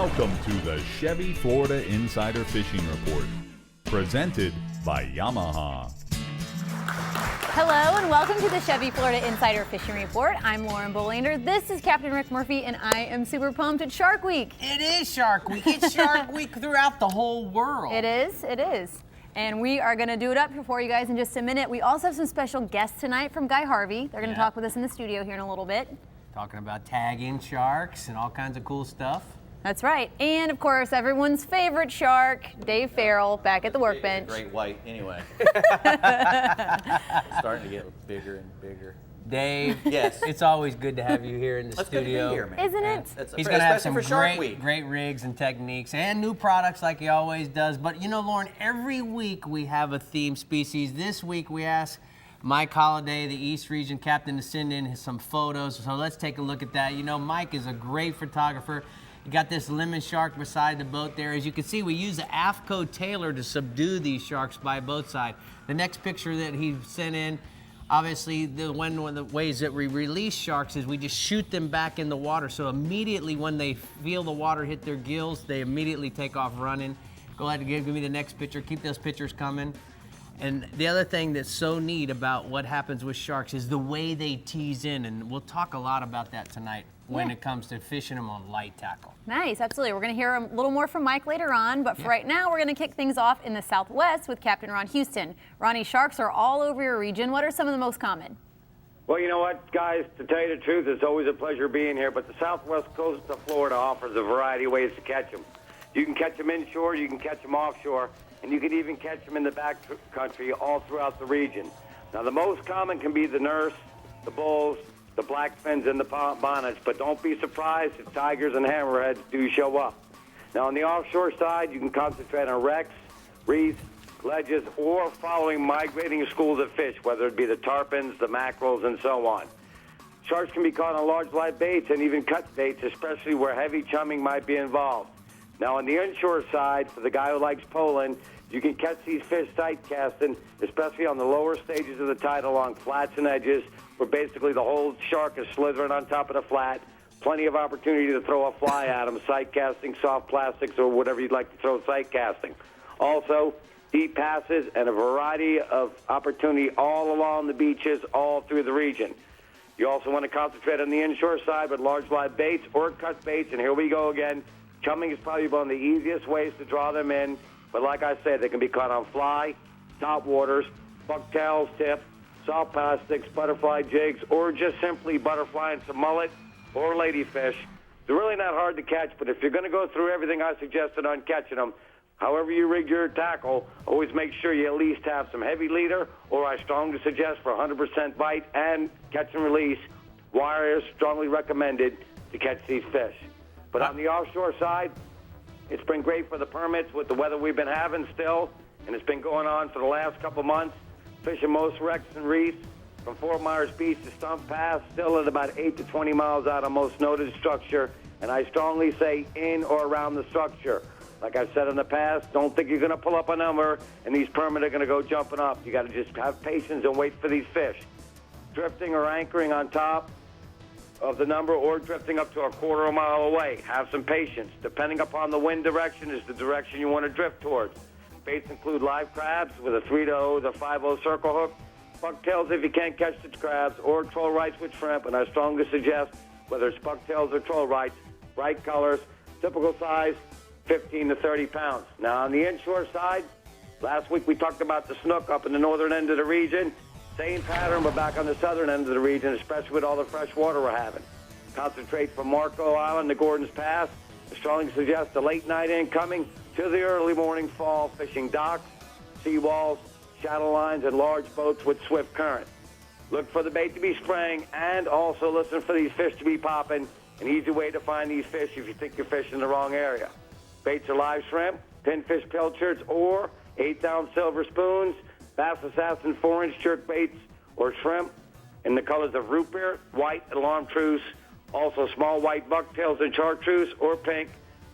Welcome to the Chevy Florida Insider Fishing Report, presented by Yamaha. Hello and welcome to the Chevy Florida Insider Fishing Report. I'm Lauren Bolander. This is Captain Rick Murphy, and I am super pumped. It's Shark Week. It is Shark Week. It's Shark Week throughout the whole world. It is. It is. And we are going to do it up for you guys in just a minute. We also have some special guests tonight from Harvey. They're going to talk with us in the studio here in a little bit. Talking about tagging sharks and all kinds of cool stuff. That's right. And, of course, everyone's favorite shark, Dave Farrell, back at the Workbench. Great white, anyway. Starting to get bigger and bigger. Dave, yes, it's always good to have you here in the studio. Good to be here, man. Isn't it? He's going to have some great rigs and techniques and new products like he always does. But, you know, Lauren, every week we have a theme species. This week we ask Mike Holliday, the East Region Captain, to send in some photos. So let's take a look at that. You know, Mike is a great photographer. You got this lemon shark beside the boat there. As you can see, we use the AFCO Tailor to subdue these sharks by boat side. The next picture that he sent in, obviously, one of the ways that we release sharks is we just shoot them back in the water. So immediately when they feel the water hit their gills, they immediately take off running. Go ahead and give me the next picture. Keep those pictures coming. And the other thing that's so neat about what happens with sharks is the way they tease in. And we'll talk a lot about that tonight when it comes to fishing them on light tackle. Nice, absolutely. We're going to hear a little more from Mike later on, but for right now, we're going to kick things off in the Southwest with Captain Ron Houston. Ronnie, sharks are all over your region. What are some of the most common? Well, you know what, guys, to tell you the truth, it's always a pleasure being here, but the southwest coast of Florida offers a variety of ways to catch them. You can catch them inshore, you can catch them offshore, and you can even catch them in the back country all throughout the region. Now, the most common can be the nurse, the bulls, the black fins, and the bonnets, but don't be surprised if tigers and hammerheads do show up. Now, on the offshore side, you can concentrate on wrecks, reefs, ledges, or following migrating schools of fish, whether it be the tarpons, the mackerels, and so on. Sharks can be caught on large live baits and even cut baits, especially where heavy chumming might be involved. Now, on the inshore side, for the guy who likes polling, you can catch these fish sight casting, especially on the lower stages of the tide along flats and edges, where basically the whole shark is slithering on top of the flat. Plenty of opportunity to throw a fly at them, sight casting, soft plastics, or whatever you'd like to throw sight casting. Also, deep passes and a variety of opportunity all along the beaches, all through the region. You also want to concentrate on the inshore side with large live baits or cut baits, and here we go again. Chumming is probably one of the easiest ways to draw them in, but like I said, they can be caught on fly, top waters, bucktails, tips, soft plastics, butterfly jigs, or just simply butterfly and some mullet or ladyfish. They're really not hard to catch, but if you're going to go through everything I suggested on catching them, however you rig your tackle, always make sure you at least have some heavy leader, or I strongly suggest for 100% bite and catch and release, wire is strongly recommended to catch these fish. But on the offshore side, it's been great for the permits with the weather we've been having still, and it's been going on for the last couple months. Fishing most wrecks and reefs from Fort Myers Beach to Stump Pass, still at about 8 to 20 miles out of most noted structure, and I strongly say in or around the structure. Like I've said in the past, don't think you're going to pull up a number and these permits are going to go jumping up. You got to just have patience and wait for these fish. Drifting or anchoring on top of the number or drifting up to a quarter of a mile away. Have some patience. Depending upon the wind direction is the direction you want to drift towards. Baits include live crabs with a 3-0 to 5-0 circle hook, bucktails if you can't catch the crabs, or troll rights with shrimp, and I strongly suggest, whether it's bucktails or troll rights, bright colors, typical size, 15 to 30 pounds. Now, on the inshore side, last week we talked about the snook up in the northern end of the region. Same pattern, but back on the southern end of the region, especially with all the fresh water we're having. Concentrate from Marco Island to Gordon's Pass. I strongly suggest the late night incoming to the early morning fall, fishing docks, seawalls, shadow lines, and large boats with swift current. Look for the bait to be spraying, and also listen for these fish to be popping. An easy way to find these fish if you think you're fishing in the wrong area. Baits are live shrimp, pinfish pilchards, or 8-ounce silver spoons, Bass Assassin 4-inch jerk baits, or shrimp in the colors of root beer, white, and chartreuse. Also small white bucktails and chartreuse or pink.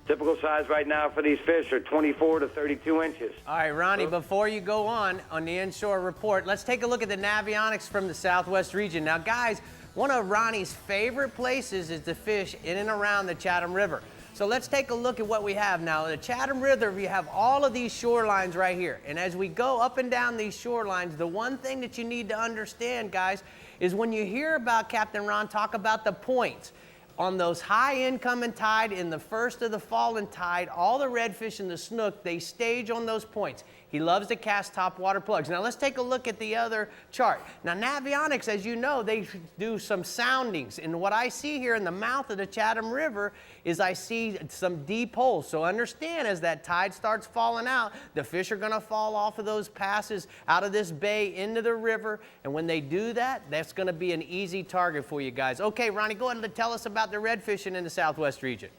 Typical size right now for these fish are 24 to 32 inches. All right, Ronnie, before you go on the inshore report, let's take a look at the Navionics from the Southwest region. Now, guys, one of Ronnie's favorite places is to fish in and around the Chatham River. So let's take a look at what we have now. The Chatham River, we have all of these shorelines right here. And as we go up and down these shorelines, the one thing that you need to understand, guys, is when you hear about Captain Ron talk about the points, on those high incoming tide in the first of the falling tide, all the redfish and the snook, they stage on those points. He loves to cast top water plugs. Now let's take a look at the other chart. Now Navionics, as you know, they do some soundings. And what I see here in the mouth of the Chatham River is I see some deep holes. So understand, as that tide starts falling out, the fish are gonna fall off of those passes out of this bay into the river. And when they do that, that's gonna be an easy target for you guys. Okay, Ronnie, go ahead and tell us about the redfishing in the Southwest region.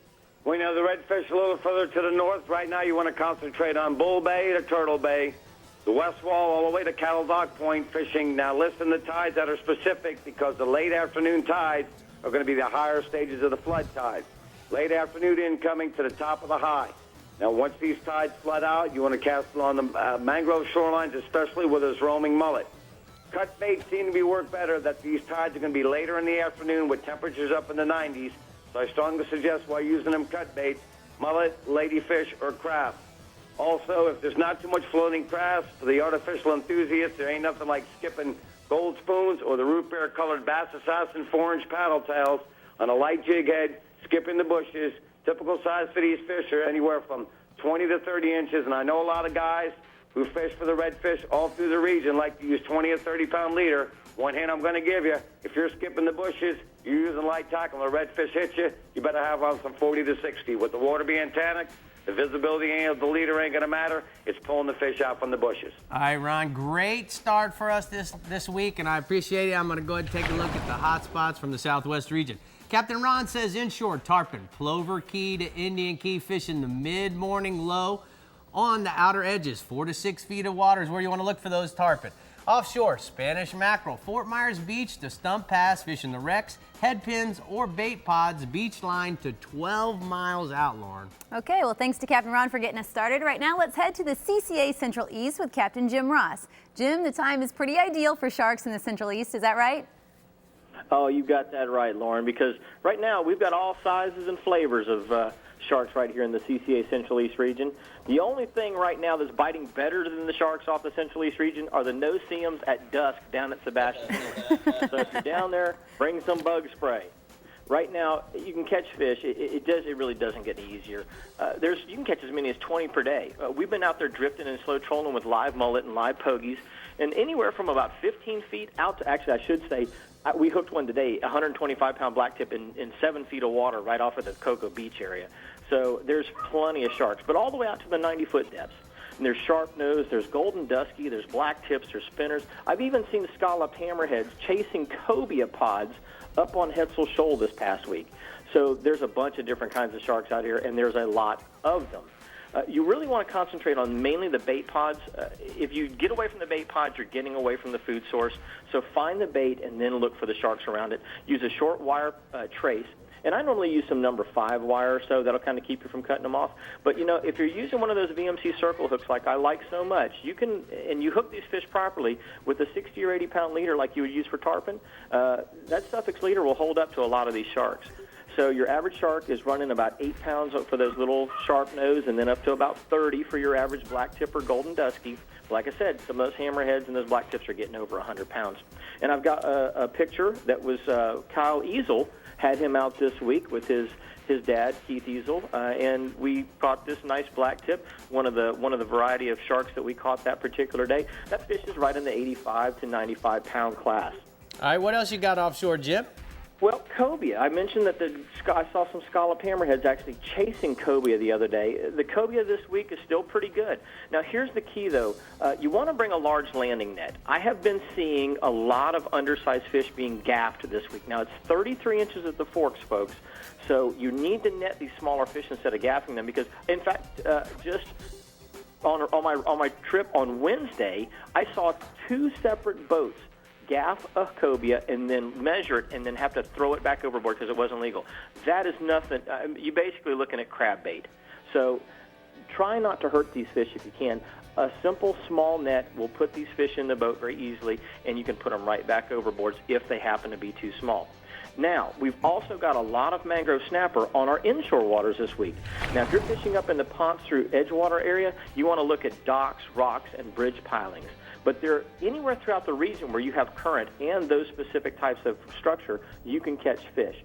We know the redfish a little further to the north. Right now you want to concentrate on Bull Bay to Turtle Bay, the West Wall all the way to Cattle Dock Point fishing. Now listen to tides that are specific, because the late afternoon tides are going to be the higher stages of the flood tide. Late afternoon incoming to the top of the high. Now once these tides flood out, you want to cast along the mangrove shorelines, especially where there's roaming mullet. Cut bait seem to be work better, that these tides are going to be later in the afternoon with temperatures up in the 90s. So I strongly suggest, while using them cut baits, mullet, ladyfish, or crab. Also, if there's not too much floating crabs, for the artificial enthusiasts, there ain't nothing like skipping gold spoons or the root beer colored Bass Assassin 4-inch paddle tails on a light jig head, skipping the bushes. Typical size for these fish are anywhere from 20 to 30 inches, and I know a lot of guys who fish for the redfish all through the region like to use 20 or 30-pound leader. One hint I'm going to give you, if you're skipping the bushes, you're using light tackle, and the redfish hits you, you better have on some 40 to 60. With the water being tannic, the visibility of the leader ain't going to matter. It's pulling the fish out from the bushes. All right, Ron, great start for us this week, and I appreciate it. I'm going to go ahead and take a look at the hot spots from the Southwest region. Captain Ron says inshore, tarpon, Plover Key to Indian Key, fishing the mid-morning low on the outer edges. 4 to 6 feet of water is where you want to look for those tarpon. Offshore, Spanish mackerel, Fort Myers Beach to Stump Pass, fishing the wrecks, head pins, or bait pods, beach line to 12 miles out, Lauren. Okay, well, thanks to Captain Ron for getting us started. Right now, let's head to the CCA Central East with Captain Jim Ross. Jim, the time is pretty ideal for sharks in the Central East, is that right? Oh, you got that right, Lauren, because right now we've got all sizes and flavors of sharks right here in the CCA Central East region. The only thing right now that's biting better than the sharks off the Central East region are the no-see-ums at dusk down at Sebastian. So if you're down there, bring some bug spray. Right now, you can catch fish. It really doesn't get any easier. You can catch as many as 20 per day. We've been out there drifting and slow trolling with live mullet and live pogies, and anywhere from about 15 feet out to, actually I should say, we hooked one today, 125-pound blacktip in 7 feet of water right off of the Cocoa Beach area. So there's plenty of sharks, but all the way out to the 90-foot depths. And there's sharp nose, there's golden dusky, there's black tips, there's spinners. I've even seen scallop hammerheads chasing cobia pods up on Hetzel Shoal this past week. So there's a bunch of different kinds of sharks out here, and there's a lot of them. You really want to concentrate on mainly the bait pods. If you get away from the bait pods, you're getting away from the food source. So find the bait and then look for the sharks around it. Use a short wire trace. And I normally use some number 5 wire or so. That'll kind of keep you from cutting them off. But, you know, if you're using one of those VMC circle hooks like I like so much, you can, and you hook these fish properly with a 60 or 80-pound leader like you would use for tarpon, that suffix leader will hold up to a lot of these sharks. So your average shark is running about 8 pounds for those little sharp nose, and then up to about 30 for your average black tip or golden dusky. Like I said, some of those hammerheads and those black tips are getting over 100 pounds. And I've got a picture that was Kyle Easel had him out this week with his dad, Keith Easel, and we caught this nice black tip, one of the variety of sharks that we caught that particular day. That fish is right in the 85 to 95 pound class. All right, what else you got offshore, Jim? Well, cobia. I mentioned that I saw some scallop hammerheads actually chasing cobia the other day. The cobia this week is still pretty good. Now, here's the key, though. You want to bring a large landing net. I have been seeing a lot of undersized fish being gaffed this week. Now, it's 33 inches at the forks, folks. So you need to net these smaller fish instead of gaffing them because, in fact, just on my trip on Wednesday, I saw 2 separate boats gaff a cobia and then measure it and then have to throw it back overboard because it wasn't legal. That is nothing. You're basically looking at crab bait. So try not to hurt these fish if you can. A simple small net will put these fish in the boat very easily, and you can put them right back overboard if they happen to be too small. Now, we've also got a lot of mangrove snapper on our inshore waters this week. Now, if you're fishing up in the Ponce through Edgewater area, you want to look at docks, rocks, and bridge pilings. But there, anywhere throughout the region where you have current and those specific types of structure, you can catch fish.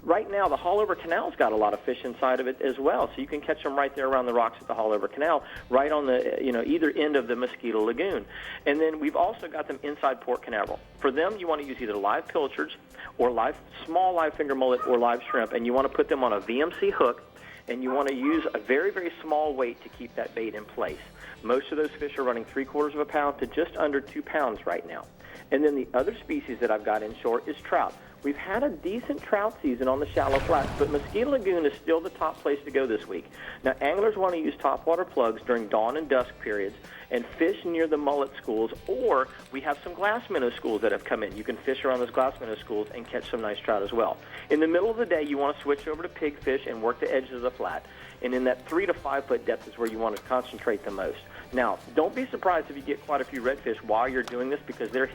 Right now, the Haulover Canal's got a lot of fish inside of it as well, so you can catch them right there around the rocks at the Haulover Canal, right on the either end of the Mosquito Lagoon. And then we've also got them inside Port Canaveral. For them, you want to use either live pilchards or small live finger mullet or live shrimp, and you want to put them on a VMC hook, and you want to use a very, very small weight to keep that bait in place. Most of those fish are running 3/4 of a pound to just under 2 pounds right now. And then the other species that I've got inshore is trout. We've had a decent trout season on the shallow flats, but Mosquito Lagoon is still the top place to go this week. Now, anglers want to use topwater plugs during dawn and dusk periods and fish near the mullet schools, or we have some glass minnow schools that have come in. You can fish around those glass minnow schools and catch some nice trout as well. In the middle of the day, you want to switch over to pigfish and work the edges of the flat. And in that 3 to 5 foot depth is where you want to concentrate the most. Now, don't be surprised if you get quite a few redfish while you're doing this, because they're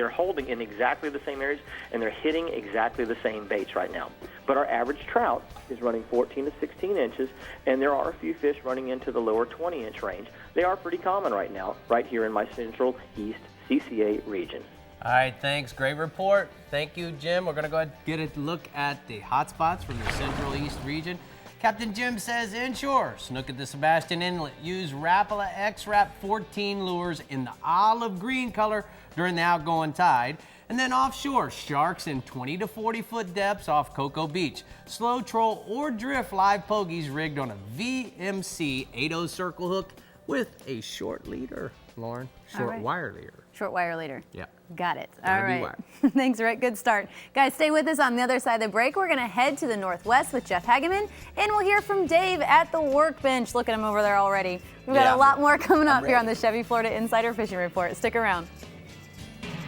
holding in exactly the same areas, and they're hitting exactly the same baits right now. But our average trout is running 14 to 16 inches, and there are a few fish running into the lower 20-inch range. They are pretty common right now, right here in my Central East CCA region. All right, thanks. Great report. Thank you, Jim. We're going to go ahead and get a look at the hot spots from the Central East region. Captain Jim says inshore, snook at the Sebastian Inlet. Use Rapala X-Rap 14 lures in the olive green color during the outgoing tide. And then offshore, sharks in 20 to 40 foot depths off Cocoa Beach. Slow troll or drift live pogies rigged on a VMC 8/0 circle hook with a short leader, Lauren. Short wire leader. Short wire leader. Yeah. Got it. Gotta All be right. Thanks, Rick. Good start. Guys, stay with us. On the other side of the break, we're going to head to the Northwest with Jeff Hageman, and we'll hear from Dave at the Workbench. Look at him over there already. We've got a lot more coming up here on the Chevy Florida Insider Fishing Report. Stick around.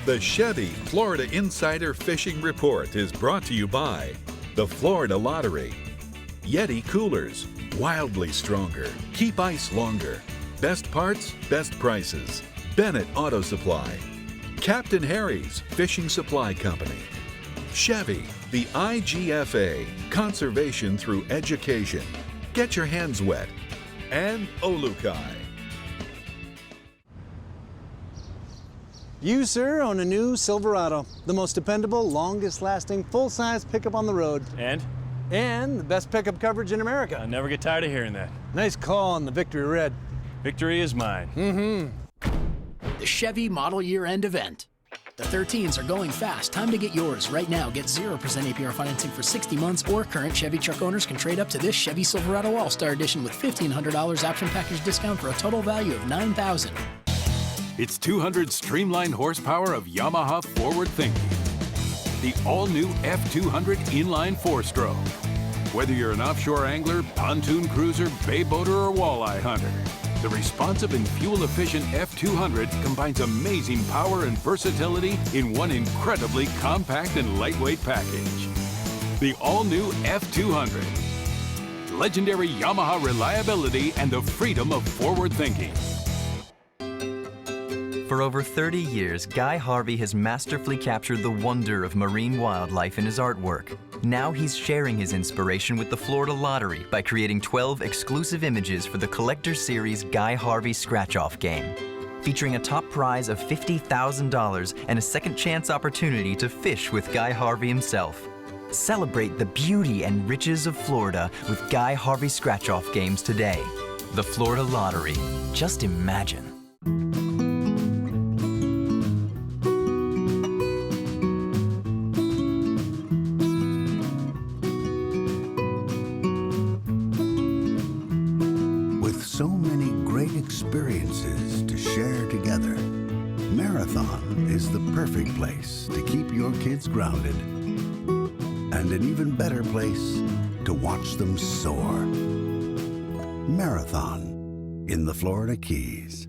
The Chevy Florida Insider Fishing Report is brought to you by the Florida Lottery, Yeti Coolers, wildly stronger, keep ice longer, best parts, best prices, Bennett Auto Supply, Captain Harry's Fishing Supply Company, Chevy, the IGFA, Conservation Through Education, Get Your Hands Wet, and Olukai. You, sir, own a new Silverado, the most dependable, longest-lasting, full-size pickup on the road. And the best pickup coverage in America. I never get tired of hearing that. Nice call on the Victory Red. Victory is mine. The Chevy Model Year End Event. The 13s are going fast. Time to get yours. Right now, get 0% APR financing for 60 months, or current Chevy truck owners can trade up to this Chevy Silverado All-Star Edition with $1,500 option package discount for a total value of $9,000. It's 200 streamlined horsepower of Yamaha forward thinking. The all-new F200 inline 4-stroke. Whether you're an offshore angler, pontoon cruiser, bay boater, or walleye hunter, the responsive and fuel-efficient F200 combines amazing power and versatility in one incredibly compact and lightweight package. The all-new F200. Legendary Yamaha reliability and the freedom of forward thinking. For over 30 years, Guy Harvey has masterfully captured the wonder of marine wildlife in his artwork. Now he's sharing his inspiration with the Florida Lottery by creating 12 exclusive images for the Collector Series Guy Harvey Scratch-Off game, featuring a top prize of $50,000 and a second chance opportunity to fish with Guy Harvey himself. Celebrate the beauty and riches of Florida with Guy Harvey Scratch-Off games today. The Florida Lottery. Just imagine. So many great experiences to share together, Marathon is the perfect place to keep your kids grounded, and an even better place to watch them soar. Marathon in the Florida Keys.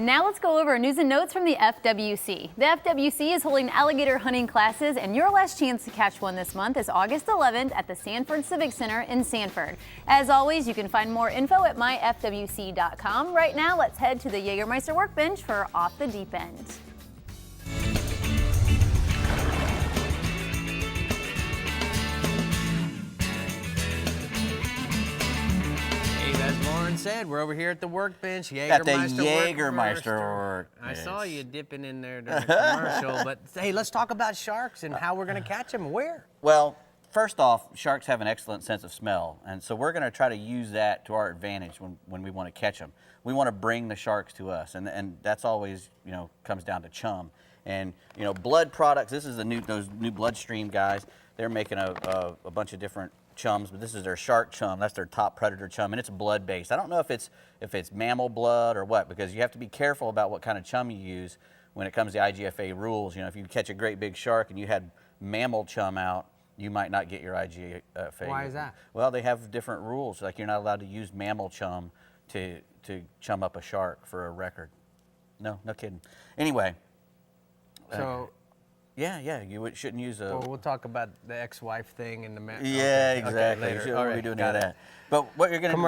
now let's go over news and notes from the FWC. The FWC is holding alligator hunting classes, and your last chance to catch one this month is August 11th at the Sanford Civic Center in Sanford. As always, you can find more info at myfwc.com. Right now, let's head to the Jägermeister Workbench for Off the Deep End. As Lauren said, we're over here at the Workbench, At the Jägermeister Jägermeister I Workbench. saw you dipping in there during the commercial, but hey, let's talk about sharks and how we're going to catch them. Where? Well, first off, sharks have an excellent sense of smell, and so we're going to try to use that to our advantage when we want to catch them. We want to bring the sharks to us, and that's always, comes down to chum. And, blood products, this is those new Bloodstream guys. They're making a bunch of different chums, but this is their shark chum. That's their top predator chum, and it's blood-based. I don't know if it's mammal blood or what, because you have to be careful about what kind of chum you use when it comes to IGFA rules. If you catch a great big shark and you had mammal chum out, you might not get your IGFA. Why is that? Well, they have different rules. Like, you're not allowed to use mammal chum to chum up a shark for a record. No kidding. Anyway. So. Yeah, you shouldn't use a... Well, we'll talk about the ex-wife thing and the... Yeah, exactly. Okay, later. You All shouldn't right, be doing got any of it. that. But what you're going to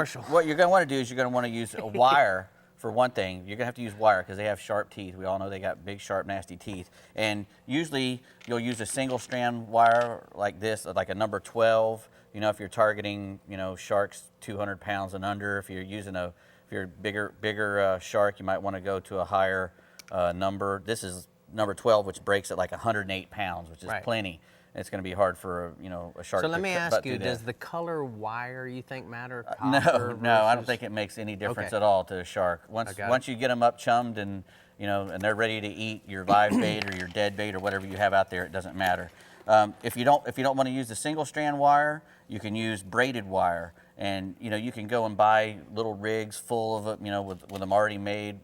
want to do is you're going to want to use a wire for one thing. You're going to have to use wire because they have sharp teeth. We all know they got big, sharp, nasty teeth. And usually you'll use a single strand wire like this, like a number 12. If you're targeting, sharks 200 pounds and under. If you're using if you're a bigger shark, you might want to go to a higher number. This is number 12, which breaks at like 108 pounds, which is plenty. It's going to be hard for a shark. So let me ask you: does the color wire you think matter? Copper No, I don't think it makes any difference at all to a shark. Once you get them up chummed and and they're ready to eat your live bait or your dead bait or whatever you have out there, it doesn't matter. If you don't want to use the single strand wire, you can use braided wire, and you can go and buy little rigs full of it, with them already made.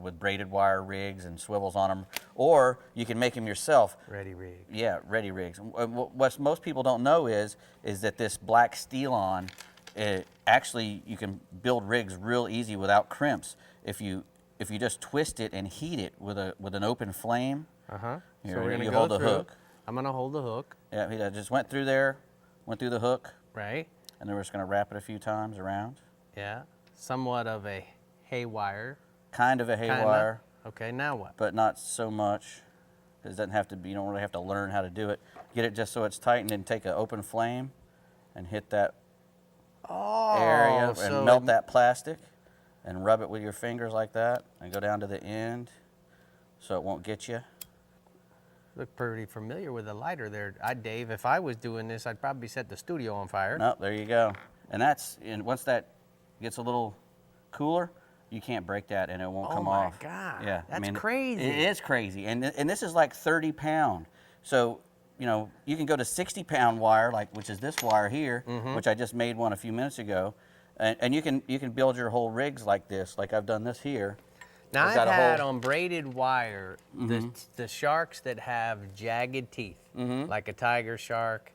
With braided wire rigs and swivels on them, or you can make them yourself. Ready rigs. Yeah, ready rigs. What most people don't know is that this black steel-on, actually you can build rigs real easy without crimps. If you just twist it and heat it with an open flame. So Here, we're gonna you go hold the through. hook. I'm gonna hold the hook. Yeah, he just went through there, went through the hook. Right. And then we're just gonna wrap it a few times around. Yeah. Somewhat of a haywire. Kind of a haywire. Okay, now what? But not so much, because it doesn't have to be, you don't really have to learn how to do it. Get it just so it's tight, and then take an open flame and hit that area and melt that plastic and rub it with your fingers like that and go down to the end so it won't get you. Look pretty familiar with the lighter there. Dave, if I was doing this, I'd probably set the studio on fire. No, there you go. And once that gets a little cooler, you can't break that and it won't come off. Oh my God. Yeah, That's crazy. It is crazy, and this is like 30 pound. So you can go to 60 pound wire, which is this wire here, which I just made one a few minutes ago, and you can build your whole rigs like this, like I've done this here. Now I've had on braided wire the sharks that have jagged teeth, like a tiger shark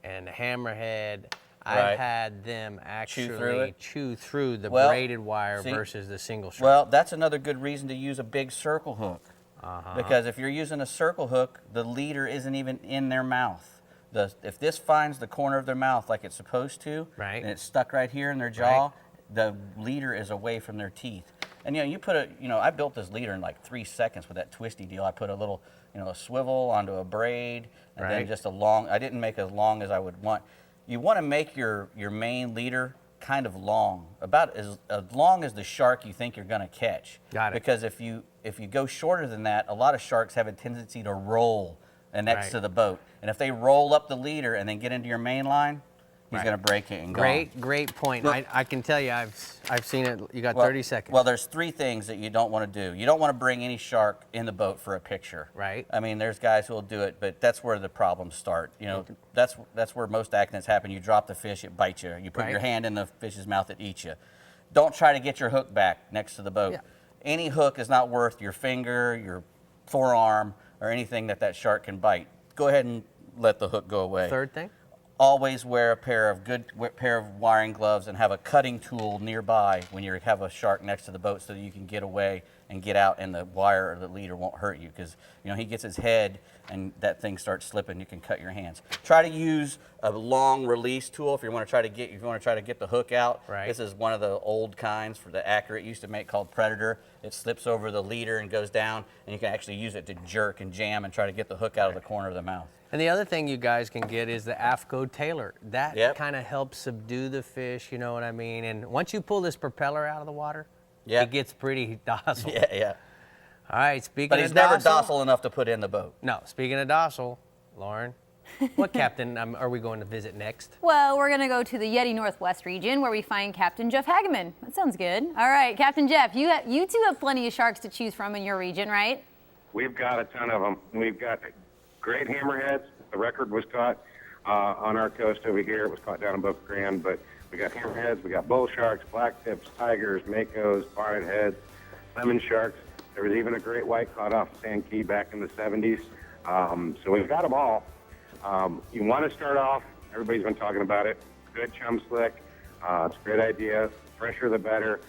and a hammerhead. I've had them actually chew through the braided wire versus the single shark. Well, that's another good reason to use a big circle hook. Because if you're using a circle hook, the leader isn't even in their mouth. If this finds the corner of their mouth like it's supposed to, and it's stuck right here in their jaw, the leader is away from their teeth. And you put I built this leader in like 3 seconds with that twisty deal. I put a little, a swivel onto a braid, and then just I didn't make as long as I would want. You want to make your main leader kind of long, about as long as the shark you think you're going to catch. Got it. Because if you go shorter than that, a lot of sharks have a tendency to roll next to the boat. And if they roll up the leader and then get into your main line, he's going to break it and go. Great point. Look, I can tell you, I've seen it. You got 30 seconds. Well, there's 3 things that you don't want to do. You don't want to bring any shark in the boat for a picture. Right. I mean, there's guys who will do it, but that's where the problems start. That's where most accidents happen. You drop the fish, it bites you. You put your hand in the fish's mouth, it eats you. Don't try to get your hook back next to the boat. Yeah. Any hook is not worth your finger, your forearm, or anything that shark can bite. Go ahead and let the hook go away. Third thing? Always wear a pair of wiring gloves and have a cutting tool nearby when you have a shark next to the boat so that you can get away and get out, and the wire or the leader won't hurt you, because he gets his head and that thing starts slipping, you can cut your hands. Try to use a long release tool if you want to try to get the hook out. Right. This is one of the old kinds for the Accurate used to make called Predator. It slips over the leader and goes down, and you can actually use it to jerk and jam and try to get the hook out of the corner of the mouth. And the other thing you guys can get is the AFCO Tailor. That kind of helps subdue the fish, you know what I mean? And once you pull this propeller out of the water, it gets pretty docile. Yeah. All right, speaking but of he's never docile enough to put in the boat. No, speaking of docile, Lauren, what captain are we going to visit next? Well, we're going to go to the Yeti Northwest region where we find Captain Jeff Hageman. That sounds good. All right, Captain Jeff, you two have plenty of sharks to choose from in your region, right? We've got a ton of them. We've got great hammerheads. The record was caught on our coast over here. It was caught down in Boca Grande, but we got hammerheads, we got bull sharks, black tips, tigers, makos, barred heads, lemon sharks. There was even a great white caught off Sand Key back in the 70s. So we've got them all. You want to start off, everybody's been talking about it, good chum slick. It's a great idea. The fresher the better.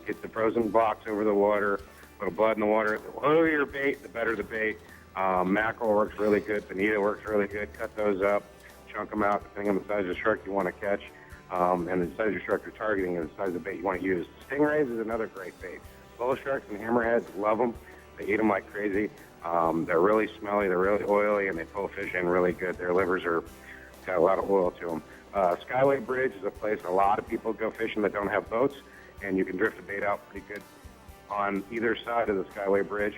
Get the frozen box over the water, little blood in the water. The lower your bait, the better the bait. Mackerel works really good. Bonita works really good. Cut those up, chunk them out depending on the size of the shark you want to catch. And the size of your shark you're targeting and the size of the bait you want to use. Stingrays is another great bait. Bull sharks and hammerheads, love them. They eat them like crazy. They're really smelly, they're really oily, and they pull fish in really good. Their livers got a lot of oil to them. Skyway Bridge is a place a lot of people go fishing that don't have boats, and you can drift the bait out pretty good on either side of the Skyway Bridge.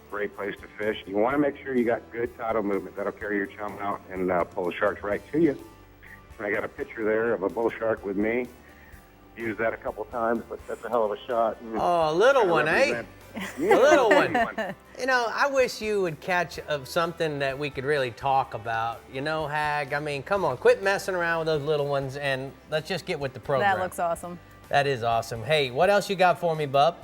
Great place to fish. You want to make sure you got good tidal movement. That'll carry your chum out and pull the sharks right to you. And I got a picture there of a bull shark with me. Used that a couple times, but that's a hell of a shot. Oh, a little one, eh? A little one. I wish you would catch something that we could really talk about. Hag, I mean, come on, quit messing around with those little ones and let's just get with the program. That looks awesome. That is awesome. Hey, what else you got for me, bub?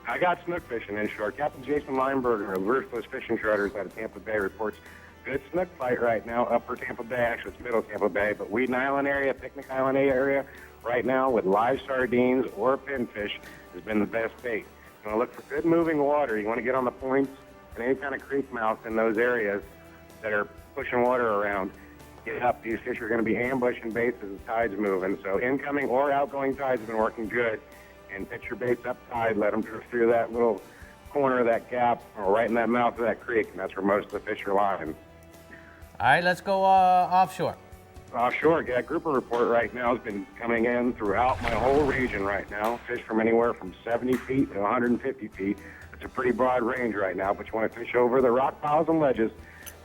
I got snook fishing inshore. Captain Jason Lineberger of Ruthless Fishing Charters out of Tampa Bay reports good snook fight right now, upper Tampa Bay. Actually, it's middle Tampa Bay, but Weeden Island area, Picnic Island area, right now with live sardines or pinfish has been the best bait. You want to look for good moving water. You want to get on the points and any kind of creek mouth in those areas that are pushing water around. Get up. These fish are going to be ambushing baits as the tide's moving. So incoming or outgoing tides have been working good. And pitch your baits up tide. Let them drift through that little corner of that gap or right in that mouth of that creek. And that's where most of the fish are lying. All right, let's go offshore. Offshore, yeah, grouper report right now has been coming in throughout my whole region right now. Fish from anywhere from 70 feet to 150 feet. It's a pretty broad range right now, but you want to fish over the rock piles and ledges,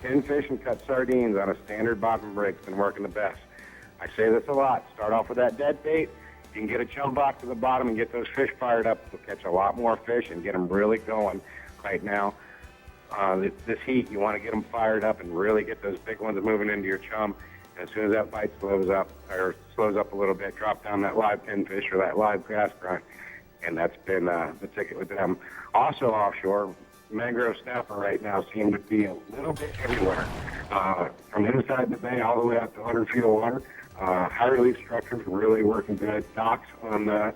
pin fish and cut sardines on a standard bottom rig. It's been working the best. I say this a lot. Start off with that dead bait. You can get a chum box to the bottom and get those fish fired up. You'll catch a lot more fish and get them really going right now. This heat, you want to get them fired up and really get those big ones moving into your chum. As soon as that bite slows up a little bit, drop down that live pinfish or that live grass grunt, and that's been the ticket with them. Also offshore, mangrove snapper right now seem to be a little bit everywhere, from inside the bay all the way up to 100 feet of water. High relief structures really working good. Docks on the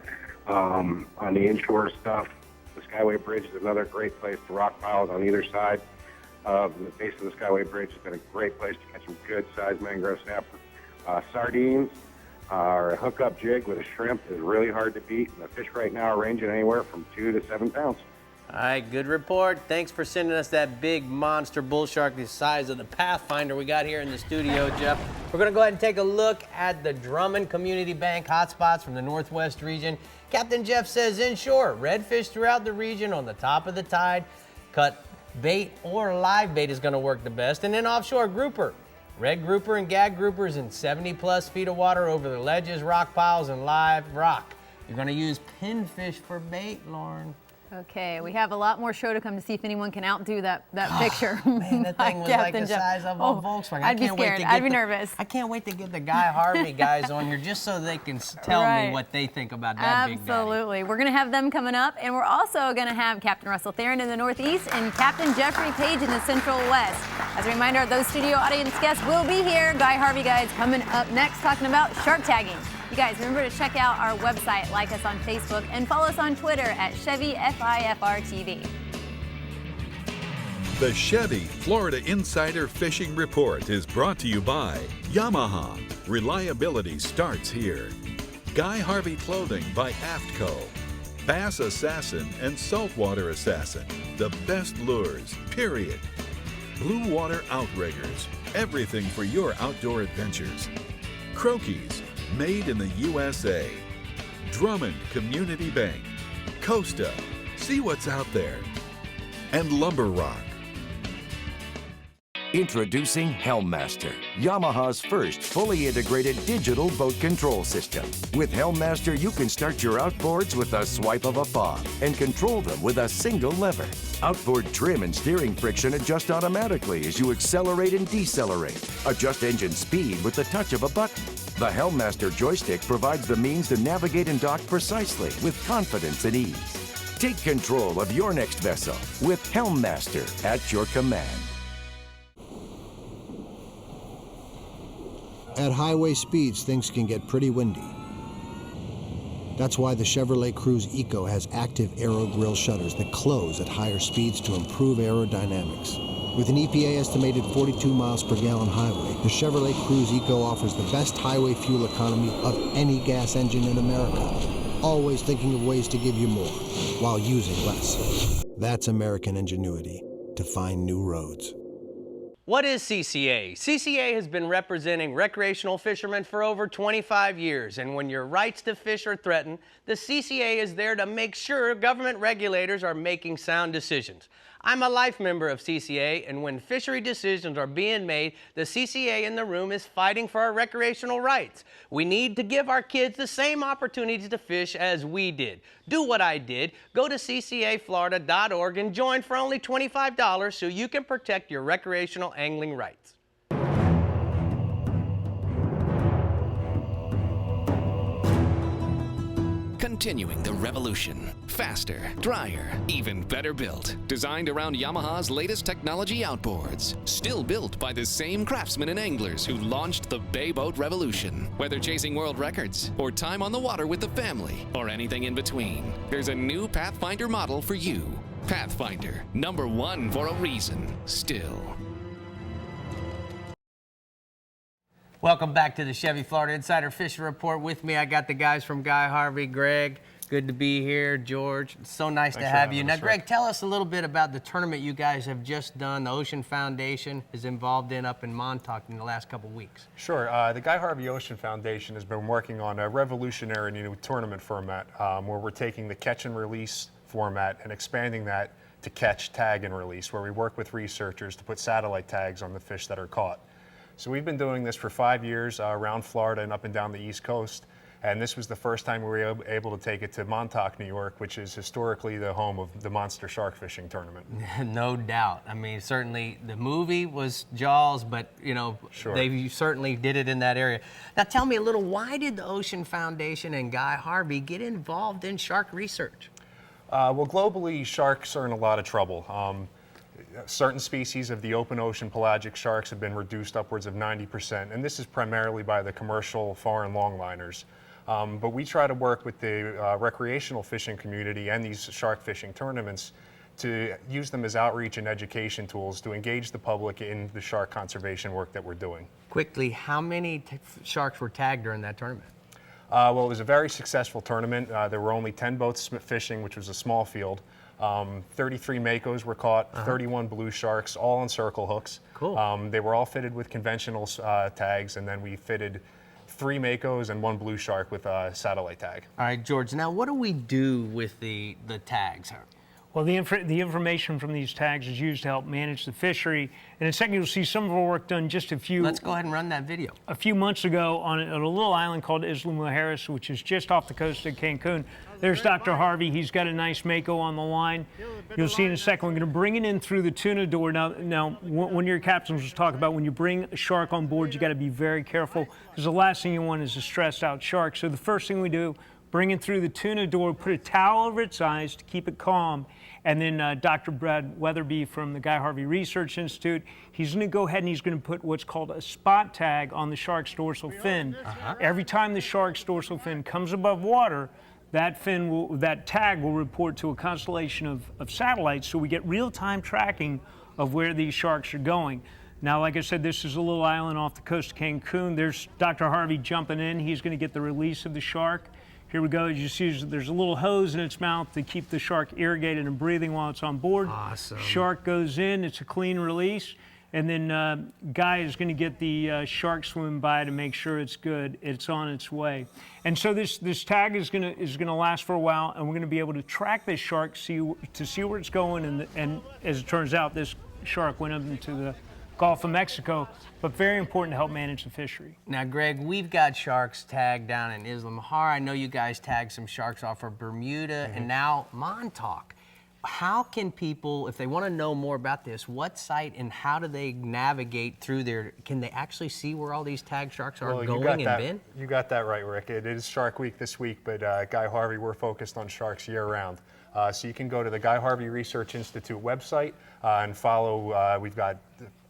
inshore stuff. The Skyway Bridge is another great place. The rock piles on either side of the base of the Skyway Bridge has been a great place to catch some good-sized mangrove snapper. Sardines or a hookup jig with a shrimp is really hard to beat, and the fish right now are ranging anywhere from 2 to 7 pounds. All right, good report. Thanks for sending us that big monster bull shark the size of the Pathfinder we got here in the studio, Jeff. We're going to go ahead and take a look at the Drummond Community Bank hotspots from the Northwest region. Captain Jeff says inshore, redfish throughout the region on the top of the tide. Cut bait or live bait is going to work the best. And then offshore, grouper. Red grouper and gag groupers in 70-plus feet of water over the ledges, rock piles, and live rock. You're going to use pinfish for bait, Lauren. Okay, we have a lot more show to come to see if anyone can outdo that picture. Man, that thing was like the size of a Volkswagen. I'd be scared. I'd be nervous. I can't wait to get the Guy Harvey guys on here just so they can tell me what they think about that big daddy. Absolutely. We're going to have them coming up, and we're also going to have Captain Russell Theron in the Northeast and Captain Jeffrey Page in the Central West. As a reminder, those studio audience guests will be here. Guy Harvey guys coming up next talking about shark tagging. You You guys, remember to check out our website, like us on Facebook, and follow us on Twitter at Chevy FIFR TV. The Chevy Florida Insider Fishing Report is brought to you by Yamaha. Reliability starts here. Guy Harvey Clothing by AFTCO. Bass Assassin and Saltwater Assassin. The best lures, period. Blue Water Outriggers. Everything for your outdoor adventures. Croquis, made in the USA. Drummond Community Bank. Costa. See what's out there. And Lumber Rock. Introducing Helmmaster, Yamaha's first fully integrated digital boat control system. With Helmmaster, you can start your outboards with a swipe of a paw and control them with a single lever. Outboard trim and steering friction adjust automatically as you accelerate and decelerate. Adjust engine speed with the touch of a button. The Helmmaster joystick provides the means to navigate and dock precisely with confidence and ease. Take control of your next vessel with Helmmaster at your command. At highway speeds, things can get pretty windy. That's why the Chevrolet Cruze Eco has active aero grille shutters that close at higher speeds to improve aerodynamics. With an EPA estimated 42 miles per gallon highway, the Chevrolet Cruze Eco offers the best highway fuel economy of any gas engine in America. Always thinking of ways to give you more while using less. That's American ingenuity to find new roads. What is CCA? CCA has been representing recreational fishermen for over 25 years, and when your rights to fish are threatened, the CCA is there to make sure government regulators are making sound decisions. I'm a life member of CCA, and when fishery decisions are being made, the CCA in the room is fighting for our recreational rights. We need to give our kids the same opportunities to fish as we did. Do what I did. Go to ccaflorida.org and join for only $25 so you can protect your recreational angling rights. Continuing the revolution. Faster, drier, even better built. Designed around Yamaha's latest technology outboards. Still built by the same craftsmen and anglers who launched the Bay Boat Revolution. Whether chasing world records, or time on the water with the family, or anything in between, there's a new Pathfinder model for you. Pathfinder, #1 for a reason, still. Welcome back to the Chevy Florida Insider Fishing Report. With me, I got the guys from Guy Harvey. Greg, good to be here. George, it's so nice to have you. Now, Greg, tell us a little bit about the tournament you guys have just done. The Ocean Foundation is involved in up in Montauk in the last couple weeks. Sure. The Guy Harvey Ocean Foundation has been working on a revolutionary new tournament format where we're taking the catch and release format and expanding that to catch, tag, and release, where we work with researchers to put satellite tags on the fish that are caught. So we've been doing this for 5 years around Florida and up and down the East Coast. And this was the first time we were able to take it to Montauk, New York, which is historically the home of the monster shark fishing tournament. No doubt. I mean, certainly the movie was Jaws, but, you know, they certainly did it in that area. Now, tell me a little, why did the Ocean Foundation and Guy Harvey get involved in shark research? Well, globally, sharks are in a lot of trouble. Certain species of the open ocean pelagic sharks have been reduced upwards of 90%, and this is primarily by the commercial foreign longliners. But we try to work with the recreational fishing community and these shark fishing tournaments to use them as outreach and education tools to engage the public in the shark conservation work that we're doing. Quickly, how many sharks were tagged during that tournament? Well, it was a very successful tournament. There were only 10 boats fishing, which was a small field. 33 makos were caught, 31 blue sharks, all on circle hooks. Cool. They were all fitted with conventional tags, and then we fitted 3 makos and 1 blue shark with a satellite tag. All right, George, now what do we do with the tags? Well, the information from these tags is used to help manage the fishery. And in a second, you'll see some of our work done just a few... Let's go ahead and run that video. A few months ago on a little island called Isla Mujeres, which is just off the coast of Cancun. There's Dr. Harvey. He's got a nice mako on the line. You'll see in a second. We're going to bring it in through the tuna door. Now, one of your captains was talking about when you bring a shark on board, you got to be very careful because the last thing you want is a stressed out shark. So the first thing we do, bring it through the tuna door, put a towel over its eyes to keep it calm, and then Dr. Brad Weatherby from the Guy Harvey Research Institute, he's going to go ahead and he's going to put what's called a spot tag on the shark's dorsal fin. Every time the shark's dorsal fin comes above water, that tag will report to a constellation of satellites, so we get real-time tracking of where these sharks are going. Now, like I said, this is a little island off the coast of Cancun. There's Dr. Harvey jumping in. He's going to get the release of the shark. Here we go. As you see, there's a little hose in its mouth to keep the shark irrigated and breathing while it's on board. Awesome. Shark goes in. It's a clean release. And then Guy is going to get the shark swim by to make sure it's good. It's on its way. And so this tag is going to last for a while, and we're going to be able to track this shark to see where it's going. And as it turns out, this shark went up into the Gulf of Mexico, but very important to help manage the fishery. Now, Greg, we've got sharks tagged down in Isla Mujeres. I know you guys tagged some sharks off of Bermuda, and now Montauk. How can people, if they want to know more about this, what site and how do they navigate through there? Can they actually see where all these tagged sharks are going and been? You got that right, Rick. It is Shark Week this week, but Guy Harvey, we're focused on sharks year-round. So you can go to the Guy Harvey Research Institute website and follow. We've got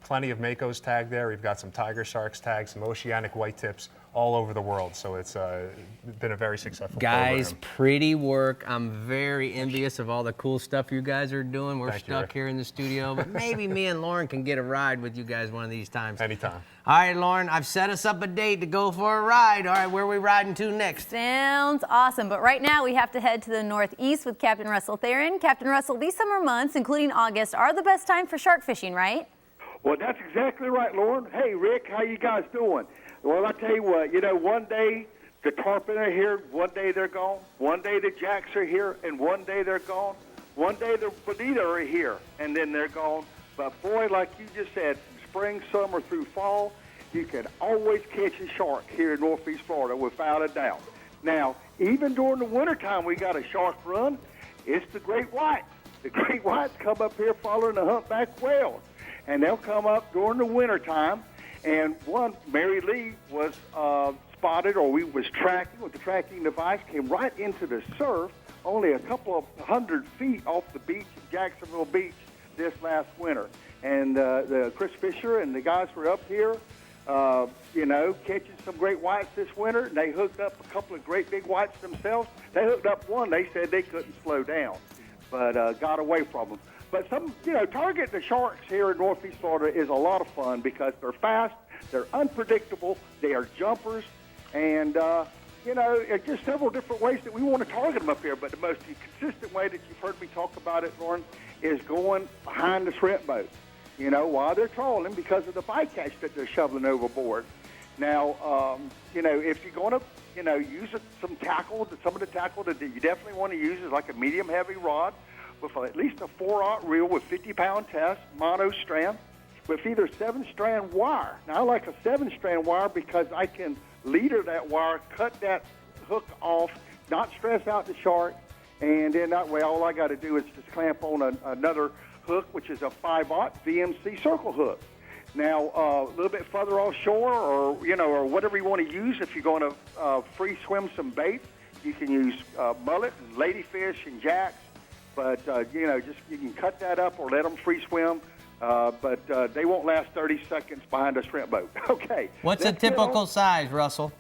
plenty of makos tagged there. We've got some tiger sharks tagged, some oceanic white tips all over the world. So it's been a very successful guys, program. Pretty work. I'm very envious of all the cool stuff you guys are doing. We're stuck here in the studio, but maybe me and Lauren can get a ride with you guys one of these times. Anytime. All right, Lauren, I've set us up a date to go for a ride. All right, where are we riding to next? Sounds awesome. But right now we have to head to the northeast with Captain Russell Theron. Captain Russell, these summer months, including August, are the best time for shark fishing, right? Well, that's exactly right, Lauren. Hey, Rick, how you guys doing? Well, I tell you what, one day the tarpon are here, one day they're gone. One day the jacks are here, and one day they're gone. One day the bonita are here, and then they're gone. But boy, like you just said, spring, summer through fall, you can always catch a shark here in Northeast Florida without a doubt. Now, even during the wintertime, we got a shark run. It's the great whites. The great whites come up here following the humpback whales. And they'll come up during the wintertime. And one, Mary Lee, was spotted, or we was tracking with the tracking device, came right into the surf, only a couple of 100 feet off the beach at Jacksonville Beach this last winter. And the Chris Fisher and the guys were up here, catching some great whites this winter. And they hooked up a couple of great big whites themselves. They hooked up one. They said they couldn't slow down, but got away from them. But targeting the sharks here in Northeast Florida is a lot of fun because they're fast, they're unpredictable, they are jumpers, and, there's just several different ways that we want to target them up here. But the most consistent way that you've heard me talk about it, Lauren, is going behind the shrimp boat, while they're trawling because of the bycatch that they're shoveling overboard. Now, if you're going to, use some tackle, some of the tackle that you definitely want to use is like a medium-heavy rod, with at least a 4/0 reel with 50-pound test, mono strand, with either 7-strand wire. Now, I like a 7-strand wire because I can leader that wire, cut that hook off, not stress out the shark, and then that way all I got to do is just clamp on another hook, which is a 5/0 VMC circle hook. Now, a little bit further offshore, or whatever you want to use, if you're going to free swim some bait, you can use mullet and ladyfish and jacks. But, you can cut that up or let them free swim, but they won't last 30 seconds behind a shrimp boat. Okay. What's a typical size, Russell?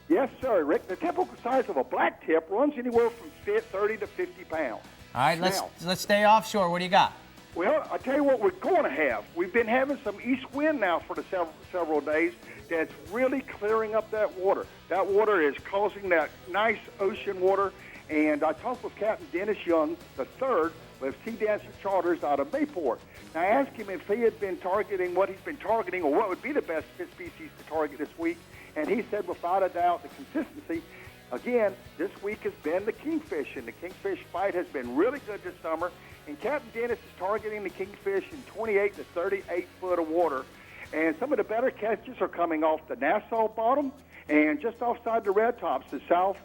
Yes, sir, Rick. The typical size of a black tip runs anywhere from 30 to 50 pounds. All right, let's stay offshore. What do you got? Well, I'll tell you what we're going to have. We've been having some east wind now for the several days that's really clearing up that water. That water is causing that nice ocean water. And I talked with Captain Dennis Young, the third, with Sea Dancer Charters out of Bayport. And I asked him if he had been targeting what he's been targeting or what would be the best fish species to target this week. And he said, without a doubt, the consistency. Again, this week has been the kingfish, and the kingfish fight has been really good this summer. And Captain Dennis is targeting the kingfish in 28 to 38 foot of water. And some of the better catches are coming off the Nassau bottom and just offside the red tops, the south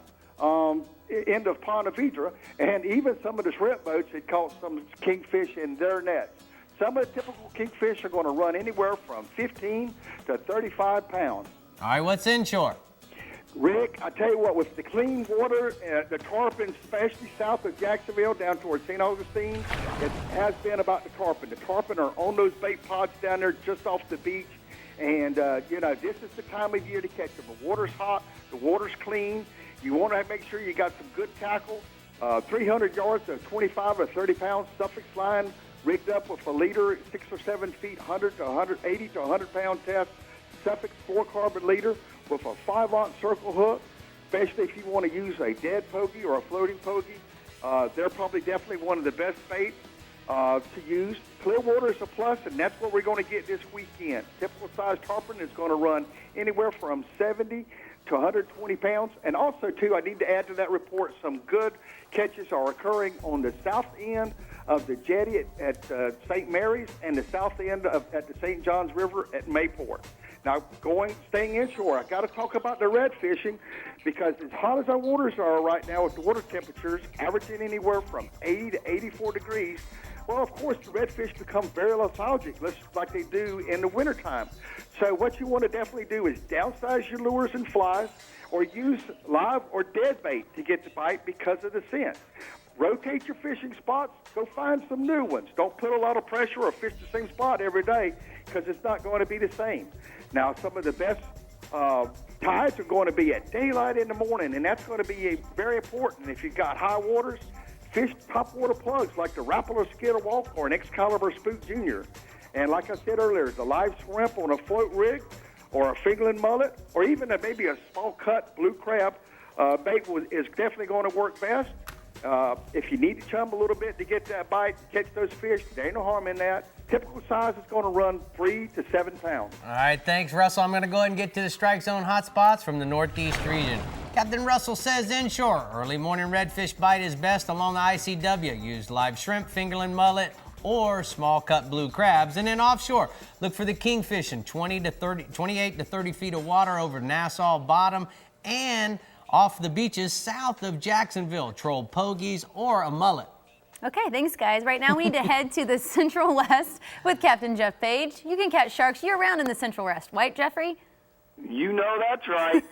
end of Ponte Vedra, and even some of the shrimp boats had caught some kingfish in their nets. Some of the typical kingfish are going to run anywhere from 15 to 35 pounds. All right, what's inshore? Rick, I tell you what, with the clean water, the tarpon, especially south of Jacksonville down towards St. Augustine, it has been about the tarpon. The tarpon are on those bait pods down there just off the beach. And, this is the time of year to catch them. The water's hot. The water's clean. You want to make sure you got some good tackle. 300 yards of 25 or 30 pounds Suffolk line rigged up with a leader, 6 or 7 feet, 100 to 180 to 100 pound test. Suffolk 4-carbon leader with a 5-aught circle hook, especially if you want to use a dead pokey or a floating pokey. They're probably definitely one of the best baits to use. Clearwater is a plus, and that's what we're going to get this weekend. Typical size tarpon is going to run anywhere from 70 to 120 pounds. And also, too, I need to add to that report, some good catches are occurring on the south end of the jetty at St. Mary's and the south end at the St. Johns River at Mayport. Now, staying inshore, I got to talk about the red fishing, because as hot as our waters are right now with the water temperatures averaging anywhere from 80 to 84 degrees, well, of course, the redfish become very lethargic, like they do in the wintertime. So what you want to definitely do is downsize your lures and flies, or use live or dead bait to get the bite because of the scent. Rotate your fishing spots. Go find some new ones. Don't put a lot of pressure or fish the same spot every day, because it's not going to be the same. Now, some of the best tides are going to be at daylight in the morning, and that's going to be very important. If you've got high waters, fish topwater plugs like the Rapala Skitter Walk or an Excalibur Spook Jr. And like I said earlier, the live shrimp on a float rig or a fingerling mullet, or even maybe a small cut blue crab bait is definitely going to work best. If you need to chum a little bit to get that bite, catch those fish, there ain't no harm in that. Typical size is going to run 3 to 7 pounds. All right, thanks, Russell. I'm going to go ahead and get to the strike zone hotspots from the Northeast region. Captain Russell says inshore, early morning redfish bite is best along the ICW. Use live shrimp, fingerling mullet, or small cut blue crabs. And then offshore, look for the kingfish in 28 to 30 feet of water over Nassau Bottom and off the beaches south of Jacksonville. Troll pogies or a mullet. Okay, thanks, guys. Right now we need to head to the Central West with Captain Jeff Page. You can catch sharks year-round in the Central West, right, Jeffrey? You know that's right.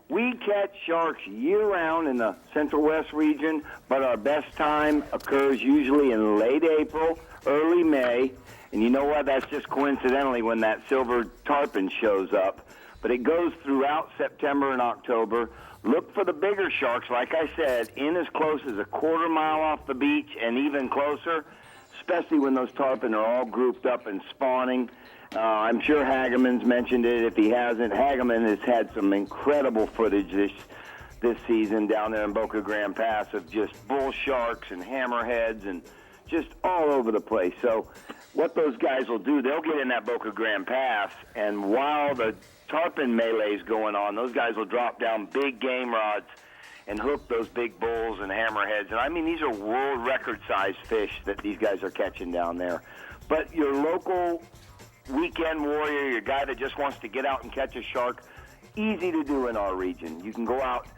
We catch sharks year-round in the Central West region, but our best time occurs usually in late April, early May. And you know what? That's just coincidentally when that silver tarpon shows up. But it goes throughout September and October. Look for the bigger sharks, like I said, in as close as a quarter mile off the beach and even closer, especially when those tarpon are all grouped up and spawning. I'm sure Hageman's mentioned it. If he hasn't, Hageman has had some incredible footage this season down there in Boca Grande Pass of just bull sharks and hammerheads and just all over the place. So what those guys will do, they'll get in that Boca Grande Pass, and while the tarpon melee's going on, those guys will drop down big game rods and hook those big bulls and hammerheads. And I mean, these are world record size fish that these guys are catching down there. But your local weekend warrior, your guy that just wants to get out and catch a shark, easy to do in our region. You can go out,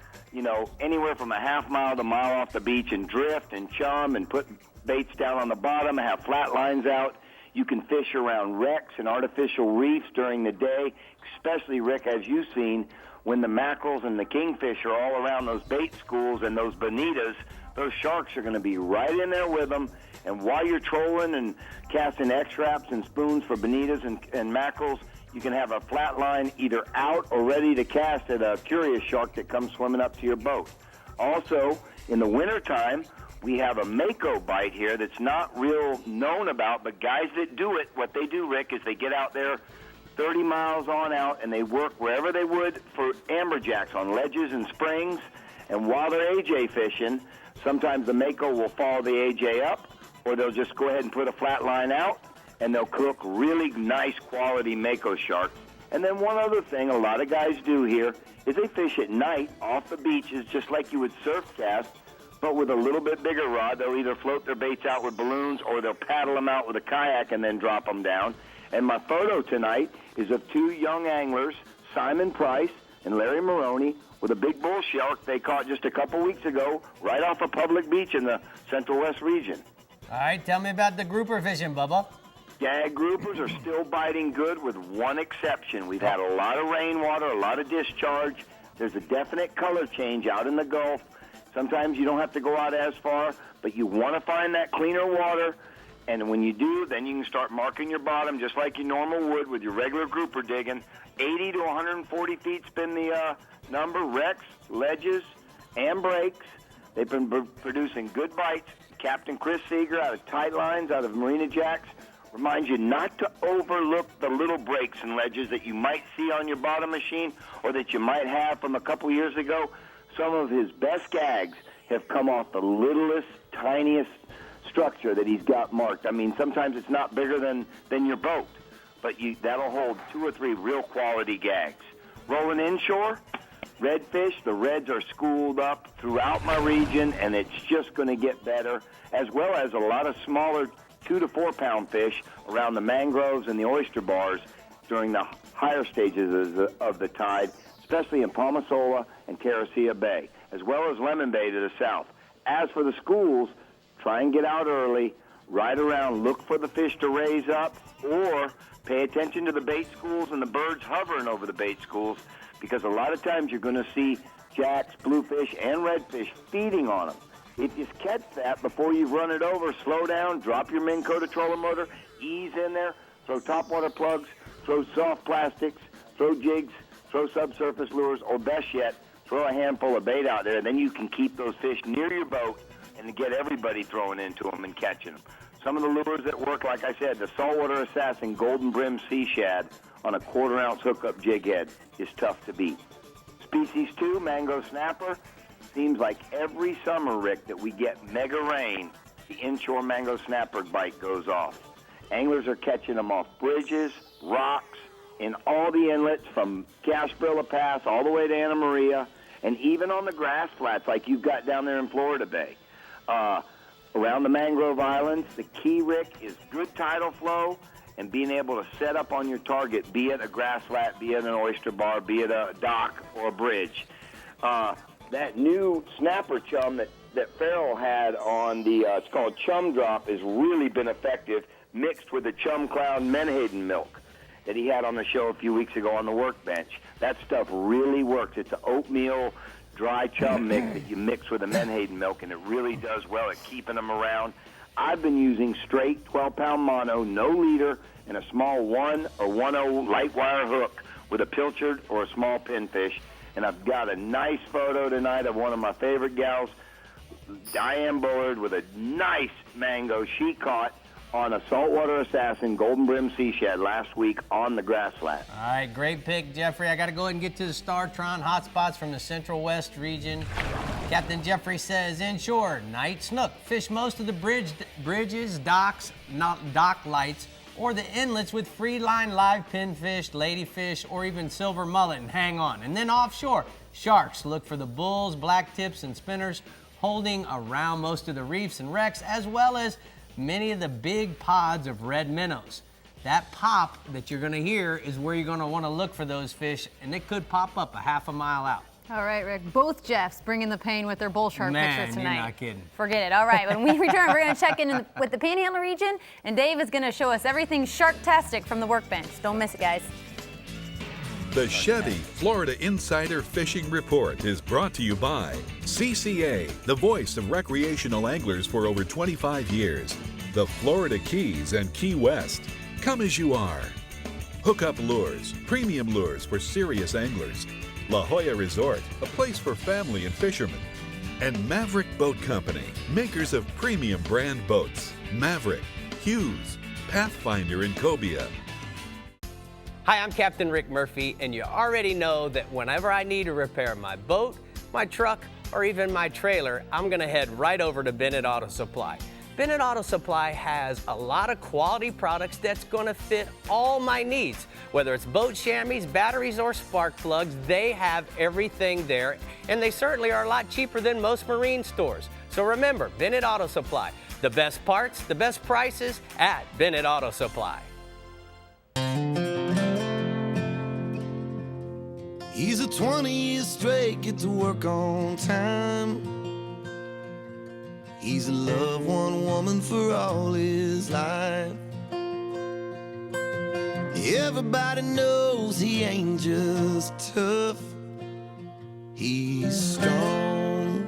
anywhere from a half mile to a mile off the beach and drift and chum and put baits down on the bottom, have flat lines out. You can fish around wrecks and artificial reefs during the day, especially, Rick, as you've seen, when the mackerels and the kingfish are all around those bait schools and those bonitas, those sharks are going to be right in there with them. And while you're trolling and casting X-Raps and spoons for bonitas and mackerels, you can have a flat line either out or ready to cast at a curious shark that comes swimming up to your boat. Also, in the wintertime, we have a mako bite here that's not real known about, but guys that do it, what they do, Rick, is they get out there 30 miles on out and they work wherever they would for amberjacks on ledges and springs. And while they're AJ fishing, sometimes the mako will follow the AJ up, or they'll just go ahead and put a flat line out, and they'll cook really nice quality mako sharks. And then one other thing a lot of guys do here is they fish at night off the beaches just like you would surf cast, but with a little bit bigger rod. They'll either float their baits out with balloons or they'll paddle them out with a kayak and then drop them down. And my photo tonight is of two young anglers, Simon Price and Larry Maroney, with a big bull shark they caught just a couple weeks ago right off a public beach in the Central West region. All right, tell me about the grouper fishing, Bubba. Gag groupers are still biting good with one exception. We've had a lot of rainwater, a lot of discharge. There's a definite color change out in the Gulf. Sometimes you don't have to go out as far, but you want to find that cleaner water. And when you do, then you can start marking your bottom just like you normal would with your regular grouper digging. 80 to 140 feet spin the number, wrecks, ledges, and breaks. They've been producing good bites. Captain Chris Seeger out of Tight Lines, out of Marina Jacks, reminds you not to overlook the little breaks and ledges that you might see on your bottom machine or that you might have from a couple years ago. Some of his best gags have come off the littlest, tiniest structure that he's got marked. I mean, sometimes it's not bigger than your boat, but that'll hold 2 or 3 real quality gags. Rolling inshore, redfish, the reds are schooled up throughout my region, and it's just going to get better, as well as a lot of smaller 2 to 4 pound fish around the mangroves and the oyster bars during the higher stages of the tide, especially in Palmasola and Teresita Bay, as well as Lemon Bay to the south. As for the schools, try and get out early, ride around, look for the fish to raise up, or pay attention to the bait schools and the birds hovering over the bait schools, because a lot of times you're going to see jacks, bluefish, and redfish feeding on them. If you catch that before you run it over, slow down, drop your Minn Kota trolling motor, ease in there, throw topwater plugs, throw soft plastics, throw jigs, throw subsurface lures, or best yet, throw a handful of bait out there, and then you can keep those fish near your boat and get everybody throwing into them and catching them. Some of the lures that work, like I said, the Saltwater Assassin Golden Brim Sea Shad on a 1/4 ounce hookup jig head is tough to beat. Species 2, Mango Snapper. Seems like every summer, Rick, that we get mega rain, the inshore Mango Snapper bite goes off. Anglers are catching them off bridges, rocks, in all the inlets from Gasparilla Pass all the way to Anna Maria, and even on the grass flats like you've got down there in Florida Bay. Around the mangrove islands, the key, Rick, is good tidal flow and being able to set up on your target, be it a grass flat, be it an oyster bar, be it a dock or a bridge. That new snapper chum that Farrell had on the, it's called Chum Drop, has really been effective, mixed with the Chum Cloud Menhaden milk that he had on the show a few weeks ago on the Workbench. That stuff really works. It's an oatmeal dry chum mix that you mix with the Menhaden milk, and it really does well at keeping them around. I've been using straight 12-pound mono, no leader, and a small 1 or 1/0 light wire hook with a pilchard or a small pinfish. And I've got a nice photo tonight of one of my favorite gals, Diane Bullard, with a nice mango she caught on a Saltwater Assassin Golden Brim Sea Shad last week on the grass flat. All right, great pick, Jeffrey. I got to go ahead and get to the Startron hotspots from the Central West region. Captain Jeffrey says, inshore, night snook. Fish most of the bridges, docks, dock lights, or the inlets with free line live pinfish, ladyfish, or even silver mullet, and hang on. And then offshore, sharks. Look for the bulls, black tips, and spinners holding around most of the reefs and wrecks, as well as many of the big pods of red minnows. That pop that you're going to hear is where you're going to want to look for those fish, and it could pop up a half a mile out. All right, Rick. Both Jeffs bringing the pain with their bull shark pictures tonight. You're not kidding. Forget it. All right, when we return, we're going to check in with the Panhandle region, and Dave is going to show us everything shark-tastic from the Workbench. Don't miss it, guys. The Chevy Florida Insider Fishing Report is brought to you by CCA, the voice of recreational anglers for over 25 years. The Florida Keys and Key West. Come as you are. Hookup Lures, premium lures for serious anglers. La Jolla Resort, a place for family and fishermen. And Maverick Boat Company, makers of premium brand boats. Maverick, Hughes, Pathfinder, and Cobia. Hi, I'm Captain Rick Murphy, and you already know that whenever I need to repair my boat, my truck, or even my trailer, I'm going to head right over to Bennett Auto Supply. Bennett Auto Supply has a lot of quality products that's going to fit all my needs. Whether it's boat chamois, batteries, or spark plugs, they have everything there, and they certainly are a lot cheaper than most marine stores. So remember, Bennett Auto Supply, the best parts, the best prices at Bennett Auto Supply. He's a 20 years straight, get to work on time. He's loved one woman for all his life. Everybody knows he ain't just tough. He's strong.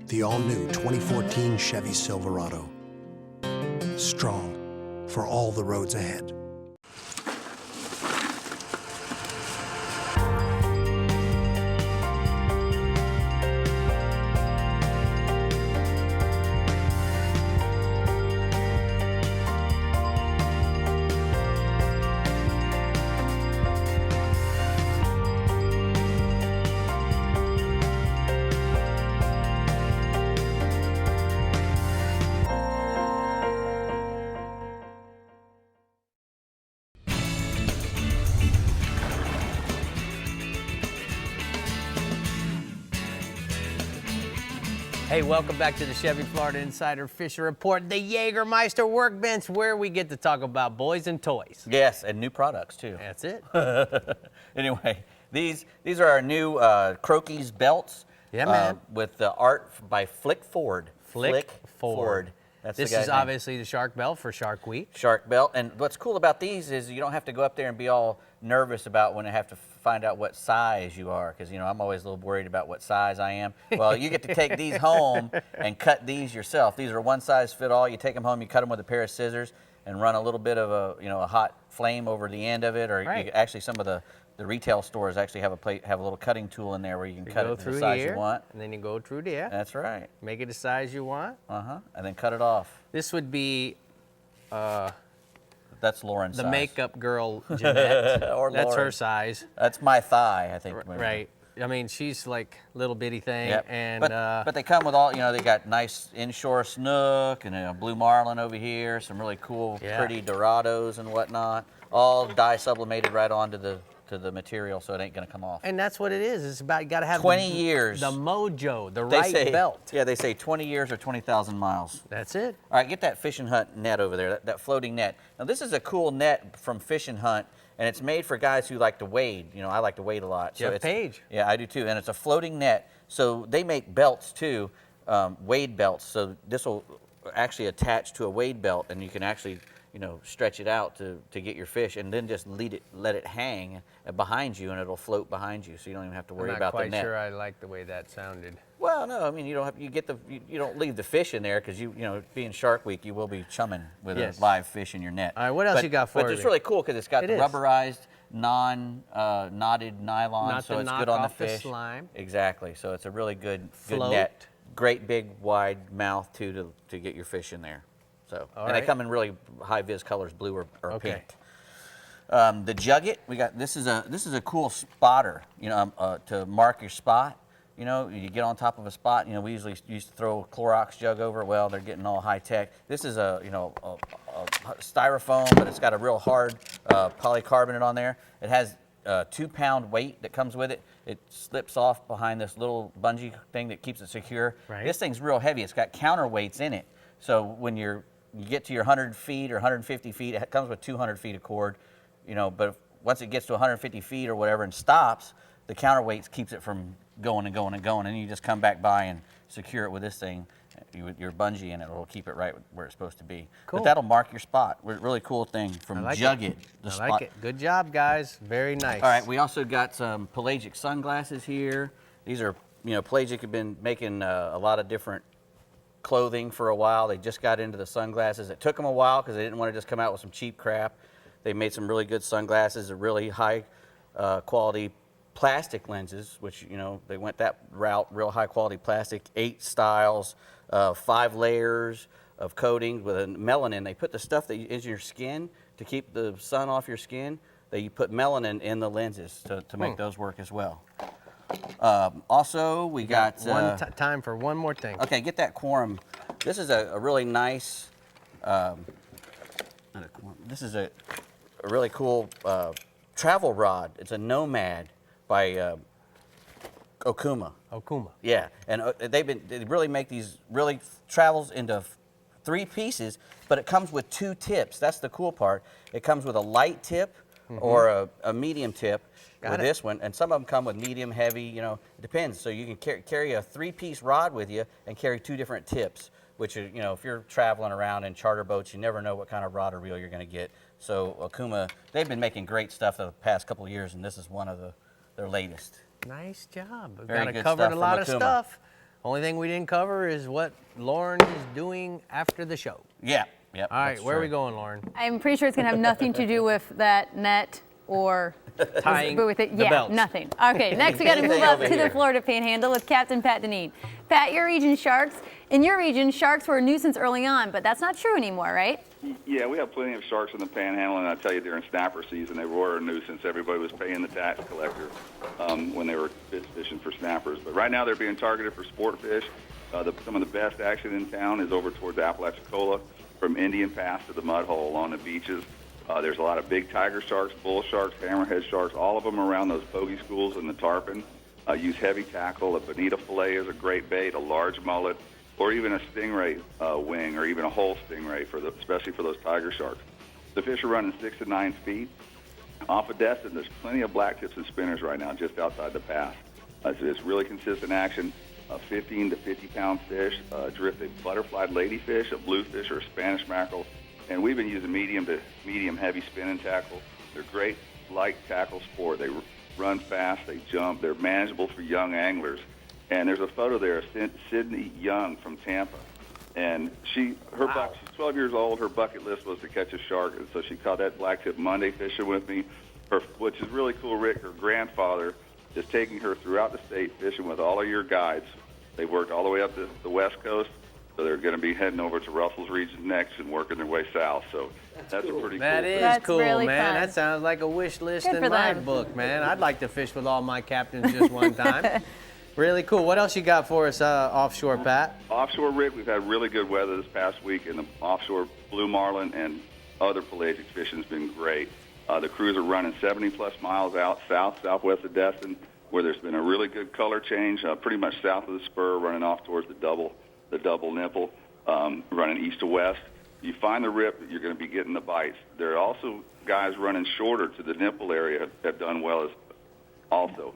The all-new 2014 Chevy Silverado. Strong for all the roads ahead. Hey, welcome back to the Chevy Florida Insider Fisher Report, the Jägermeister Workbench, where we get to talk about boys and toys. Yes, and new products too. That's it. Anyway, these are our new Croquis belts. Yeah, man. With the art by Flick Ford. Flick Ford. That's This the guy's is name. obviously the Shark Belt for Shark Week. Shark belt. And what's cool about these is you don't have to go up there and be all nervous about when I have to find out what size you are, because I'm always a little worried about what size I am. Well, you get to take these home and cut these yourself. These are one size fit all. You take them home, you cut them with a pair of scissors and run a little bit of a hot flame over the end of it, or Right. actually some of the retail stores actually have a little cutting tool in there where you can cut it to the size you want. and then you go through there. That's right. Make it the size you want. And then cut it off. This would be That's Lauren's the size. makeup girl, Jeanette. Or That's her Lauren's. size. That's my thigh, I think. maybe. Right. I mean, she's like little bitty thing. Yep. And but they come with all, they got nice inshore snook and a blue marlin over here, some really cool, pretty dorados and whatnot, all dye sublimated right onto the material, so it ain't gonna come off. And that's what it is. It's about, you gotta have 20 years. The mojo, the They right say, belt. Yeah, they say 20 years or 20,000 miles. That's it. All right, get that fishing hunt net over there, that floating net. Now this is a cool net from Fish and Hunt, and it's made for guys who like to wade. I like to wade a lot. Jeff Page. Yeah, I do too, and it's a floating net. So they make belts too, wade belts. So this will actually attach to a wade belt, and you can actually stretch it out to get your fish, and then just let it hang behind you, and it'll float behind you, so you don't even have to worry about the net. I'm not quite sure I like the way that sounded. Well, no, I mean, you don't leave the fish in there, because being Shark Week, you will be chumming with a live fish in your net. All right, what else you got for But it's me? really cool because it's got It the is. rubberized, knotted nylon, Not so to it's knock good on the off the fish. slime. Exactly. So it's a really good Float. net. Great big wide mouth too to get your fish in there. So All and they right. come in really high vis colors, blue or Okay. pink. The Jugget, we got this is a cool spotter, to mark your spot. You get on top of a spot. We usually used to throw a Clorox jug over. Well, they're getting all high tech. This is a styrofoam, but it's got a real hard polycarbonate on there. It has a 2-pound weight that comes with it. It slips off behind this little bungee thing that keeps it secure. Right. This thing's real heavy. It's got counterweights in it. So when you get to your 100 feet or 150 feet, it comes with 200 feet of cord. But once it gets to 150 feet or whatever and stops, the counterweights keeps it from going and going and going, and you just come back by and secure it with this thing, with your bungee, and it'll keep it right where it's supposed to be. Cool. But that'll mark your spot. Really cool thing from Jugget. I like it. Good job, guys. Very nice. All right, we also got some pelagic sunglasses here. These are, Pelagic have been making a lot of different clothing for a while. They just got into the sunglasses. It took them a while because they didn't want to just come out with some cheap crap. They made some really good sunglasses, a really high quality plastic lenses, which, they went that route, real high quality plastic, 8 styles, 5 layers of coating with a melanin. They put the stuff that is in your skin to keep the sun off your skin. You put melanin in the lenses to make those work as well. Also, we got time for one more thing. Okay, get that quorum. This is a really nice. This is a really cool travel rod. It's a Nomad by Okuma. Okuma. Yeah, and they really make these travels into 3 pieces, but it comes with 2 tips. That's the cool part. It comes with a light tip or a medium tip with this one, and some of them come with medium, heavy, it depends. So you can carry a 3-piece rod with you and carry 2 different tips, which is, if you're traveling around in charter boats, you never know what kind of rod or reel you're going to get. So Okuma, they've been making great stuff the past couple of years, and this is one of their latest. Nice job. We've Very got good covered stuff a lot from of Okuma. stuff. Only thing we didn't cover is what Lauren is doing after the show. Yeah. All right, where are we going, Lauren? I'm pretty sure it's going to have nothing to do with that net or Tying with it. the Yeah, belts. nothing. Okay, next we got to move Anything up over to the here. Florida Panhandle with Captain Pat Deneen. Pat, your region sharks. In your region, sharks were a nuisance early on, but that's not true anymore, right? Yeah, we have plenty of sharks in the Panhandle, and I tell you, during snapper season, they were a nuisance. Everybody was paying the tax collector when they were fishing for snappers. But right now, they're being targeted for sport fish. Some of the best action in town is over towards Apalachicola, from Indian Pass to the Mud Hole along the beaches. There's a lot of big tiger sharks, bull sharks, hammerhead sharks, all of them around those bogey schools and the tarpon. Use heavy tackle. A bonita fillet is a great bait, a large mullet, or even a stingray wing, or even a whole stingray, especially for those tiger sharks. The fish are running 6 to 9 feet. Off of Destin, there's plenty of black tips and spinners right now just outside the pass. It's really consistent action. 15 to 50-pound fish, drifted butterfly ladyfish, a bluefish, or a Spanish mackerel. And we've been using medium to medium heavy spinning tackle. They're great light tackle sport. They run fast, they jump, they're manageable for young anglers. And there's a photo there of Sydney Young from Tampa. And she's 12 years old. Her bucket list was to catch a shark, and so she caught that blacktip Monday fishing with me. Which is really cool, Rick. Her grandfather is taking her throughout the state fishing with all of your guides. They worked all the way up to the West Coast, so they're going to be heading over to Russell's region next and working their way south. So that's a pretty That cool is thing. cool, really man. fun. That sounds like a wish list Good in for my them. book, man. I'd like to fish with all my captains just one time. Really cool. What else you got for us offshore, Pat? Offshore, Rick, we've had really good weather this past week, and the offshore blue marlin and other pelagic fishing has been great. The crews are running 70-plus miles out southwest of Destin, where there's been a really good color change, pretty much south of the spur, running off towards the double nipple, running east to west. You find the rip, you're going to be getting the bites. There are also guys running shorter to the nipple area have done well as also.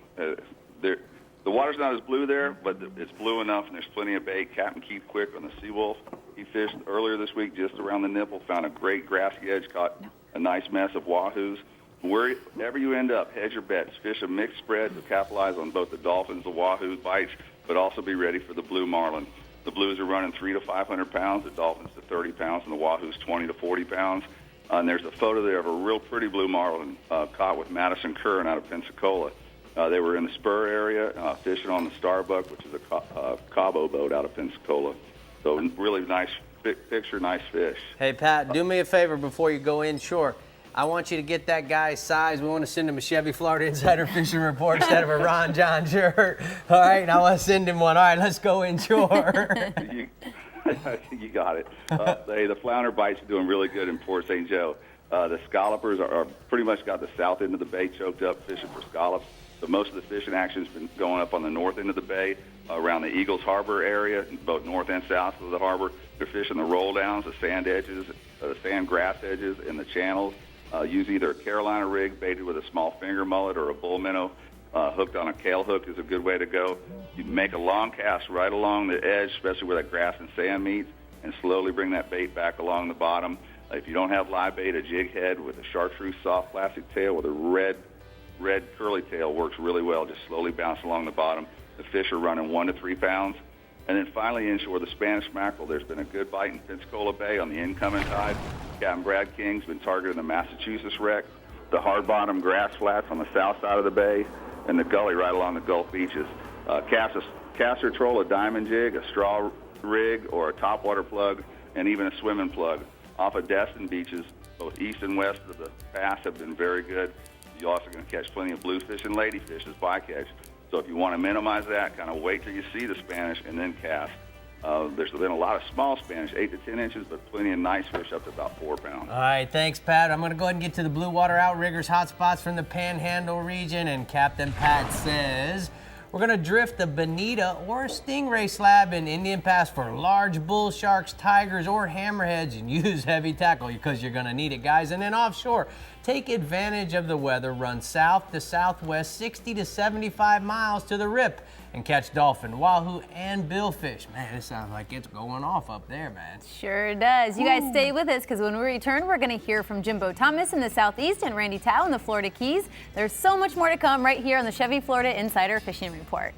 The water's not as blue there, but it's blue enough, and there's plenty of bait. Captain Keith Quick on the Seawolf, he fished earlier this week just around the nipple, found a great grassy edge, caught a nice mess of wahoos. Wherever you end up, hedge your bets. Fish a mixed spread to capitalize on both the dolphins, the wahoo bites, but also be ready for the blue marlin. The blues are running 300 to 500 pounds, the dolphins to 30 pounds, and the wahoos 20 to 40 pounds. And there's a photo there of a real pretty blue marlin caught with Madison Curran out of Pensacola. They were in the spur area fishing on the Starbuck, which is a Cabo boat out of Pensacola. So really nice picture, nice fish. Hey, Pat, do me a favor before you go inshore. I want you to get that guy's size. We want to send him a Chevy Florida Insider Fishing Report instead of a Ron John shirt. All right, and I want to send him one. All right, let's go inshore. You got it. The flounder bites are doing really good in Port St. Joe. The scallopers are pretty much got the south end of the bay choked up fishing for scallops. So most of the fishing action has been going up on the north end of the bay, around the Eagles Harbor area, both north and south of the harbor. They're fishing the roll downs, the sand edges, the sand grass edges, and the channels. Use either a Carolina rig baited with a small finger mullet or a bull minnow hooked on a kale hook is a good way to go. You make a long cast right along the edge, especially where that grass and sand meets, and slowly bring that bait back along the bottom. If you don't have live bait, a jig head with a chartreuse soft plastic tail with a red curly tail works really well. Just slowly bounce along the bottom. The fish are running 1 to 3 pounds. And then finally inshore, the Spanish mackerel. There's been a good bite in Pensacola Bay on the incoming tide. Captain Brad King's been targeting the Massachusetts wreck, the hard bottom grass flats on the south side of the bay, and the gully right along the Gulf beaches. Cast or troll, a diamond jig, a straw rig, or a topwater plug, and even a swimming plug. Off of Destin beaches, both east and west of the pass have been very good. You're also going to catch plenty of bluefish and ladyfish as bycatch. So if you want to minimize that, kind of wait till you see the Spanish and then cast. There's been a lot of small Spanish, 8 to 10 inches, but plenty of nice fish up to about 4 pounds. All right, thanks, Pat. I'm going to go ahead and get to the blue water outriggers hotspots from the Panhandle region. And Captain Pat says we're going to drift a bonita or a stingray slab in Indian Pass for large bull sharks, tigers, or hammerheads, and use heavy tackle because you're going to need it, guys. And then offshore, Take advantage of the weather, run south to southwest 60 to 75 miles to the Rip and catch dolphin, wahoo, and billfish. Man, it sounds like it's going off up there, man. Sure does. You guys stay with us because when we return, we're going to hear from Jimbo Thomas in the Southeast and Randy Tao in the Florida Keys. There's so much more to come right here on the Chevy Florida Insider Fishing Report.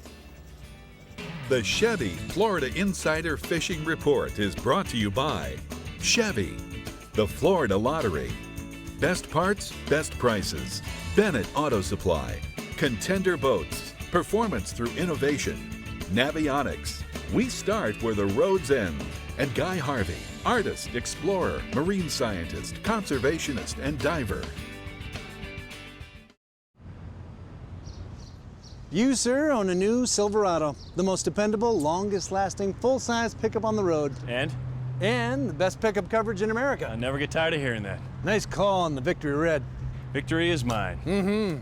The Chevy Florida Insider Fishing Report is brought to you by Chevy, the Florida Lottery, Best Parts, Best Prices, Bennett Auto Supply, Contender Boats, Performance through Innovation, Navionics, We Start Where the Roads End, and Guy Harvey, artist, explorer, marine scientist, conservationist, and diver. You, sir, own a new Silverado, the most dependable, longest-lasting, full-size pickup on the road. And the best pickup coverage in America. I never get tired of hearing that. Nice call on the victory red. Victory is mine.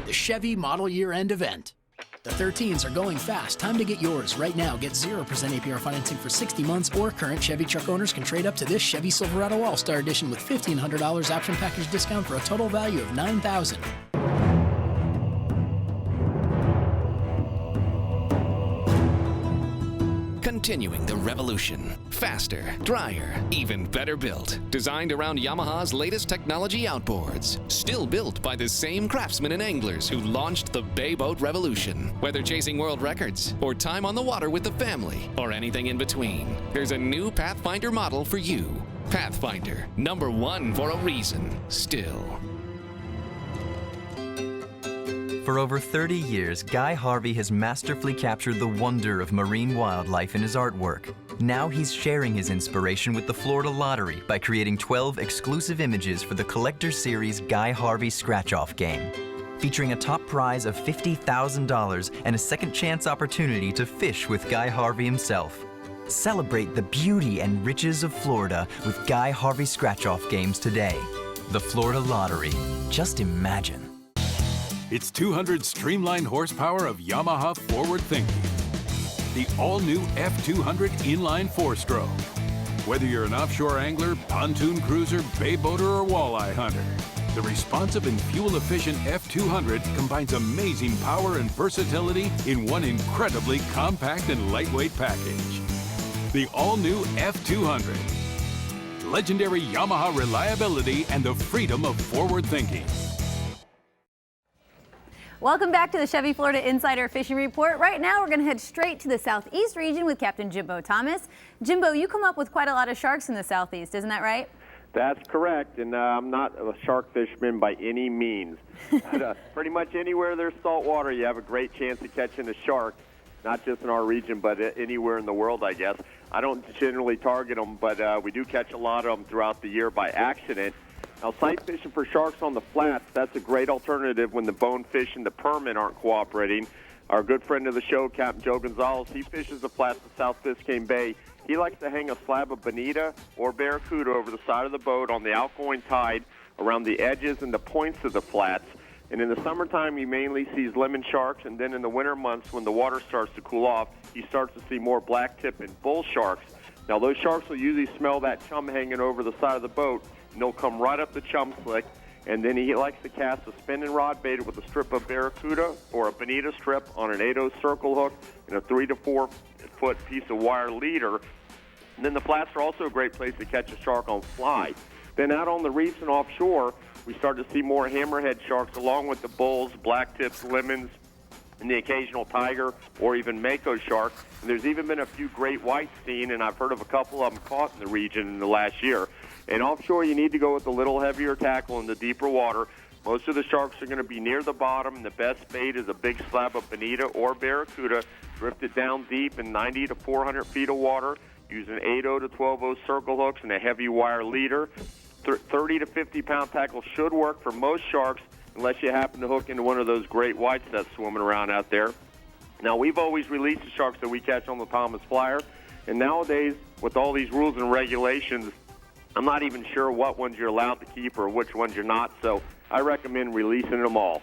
The Chevy Model Year End Event. The 13s are going fast. Time to get yours right now. Get 0% APR financing for 60 months, or current Chevy truck owners can trade up to this Chevy Silverado All-Star Edition with $1,500 option package discount for a total value of $9,000. Continuing the revolution. Faster, drier, even better built. Designed around Yamaha's latest technology outboards. Still built by the same craftsmen and anglers who launched the Bay Boat Revolution. Whether chasing world records, or time on the water with the family, or anything in between, there's a new Pathfinder model for you. Pathfinder, #1 for a reason, still. For over 30 years, Guy Harvey has masterfully captured the wonder of marine wildlife in his artwork. Now he's sharing his inspiration with the Florida Lottery by creating 12 exclusive images for the Collector Series Guy Harvey Scratch-Off game, featuring a top prize of $50,000 and a second chance opportunity to fish with Guy Harvey himself. Celebrate the beauty and riches of Florida with Guy Harvey Scratch-Off games today. The Florida Lottery. Just imagine. It's 200 streamlined horsepower of Yamaha forward thinking. The all-new F200 inline 4-stroke. Whether you're an offshore angler, pontoon cruiser, bay boater, or walleye hunter, the responsive and fuel-efficient F200 combines amazing power and versatility in one incredibly compact and lightweight package. The all-new F200. Legendary Yamaha reliability and the freedom of forward thinking. Welcome back to the Chevy Florida Insider Fishing Report. Right now, we're going to head straight to the Southeast region with Captain Jimbo Thomas. Jimbo, you come up with quite a lot of sharks in the Southeast, isn't that right? That's correct, and I'm not a shark fisherman by any means. But, pretty much anywhere there's salt water, you have a great chance of catching a shark, not just in our region, but anywhere in the world, I guess. I don't generally target them, but we do catch a lot of them throughout the year by accident. Now, sight fishing for sharks on the flats, that's a great alternative when the bonefish and the permit aren't cooperating. Our good friend of the show, Captain Joe Gonzalez, he fishes the flats of South Biscayne Bay. He likes to hang a slab of bonita or barracuda over the side of the boat on the outgoing tide around the edges and the points of the flats. And in the summertime, he mainly sees lemon sharks, and then in the winter months when the water starts to cool off, he starts to see more blacktip and bull sharks. Now, those sharks will usually smell that chum hanging over the side of the boat, and they'll come right up the chum slick, and then he likes to cast a spinning rod baited with a strip of barracuda or a bonita strip on an 8/0 circle hook and a 3 to 4 foot piece of wire leader. And then the flats are also a great place to catch a shark on fly. Then out on the reefs and offshore, we start to see more hammerhead sharks along with the bulls, blacktips, lemons, and the occasional tiger or even mako shark. And there's even been a few great whites seen, and I've heard of a couple of them caught in the region in the last year. And offshore, you need to go with a little heavier tackle in the deeper water. Most of the sharks are going to be near the bottom, and the best bait is a big slab of bonita or barracuda drifted down deep in 90 to 400 feet of water using 8/0 to 12/0 circle hooks and a heavy wire leader. 30 to 50-pound tackle should work for most sharks unless you happen to hook into one of those great whites that's swimming around out there. Now, we've always released the sharks that we catch on the Thomas Flyer, and nowadays, with all these rules and regulations, I'm not even sure what ones you're allowed to keep or which ones you're not, so I recommend releasing them all.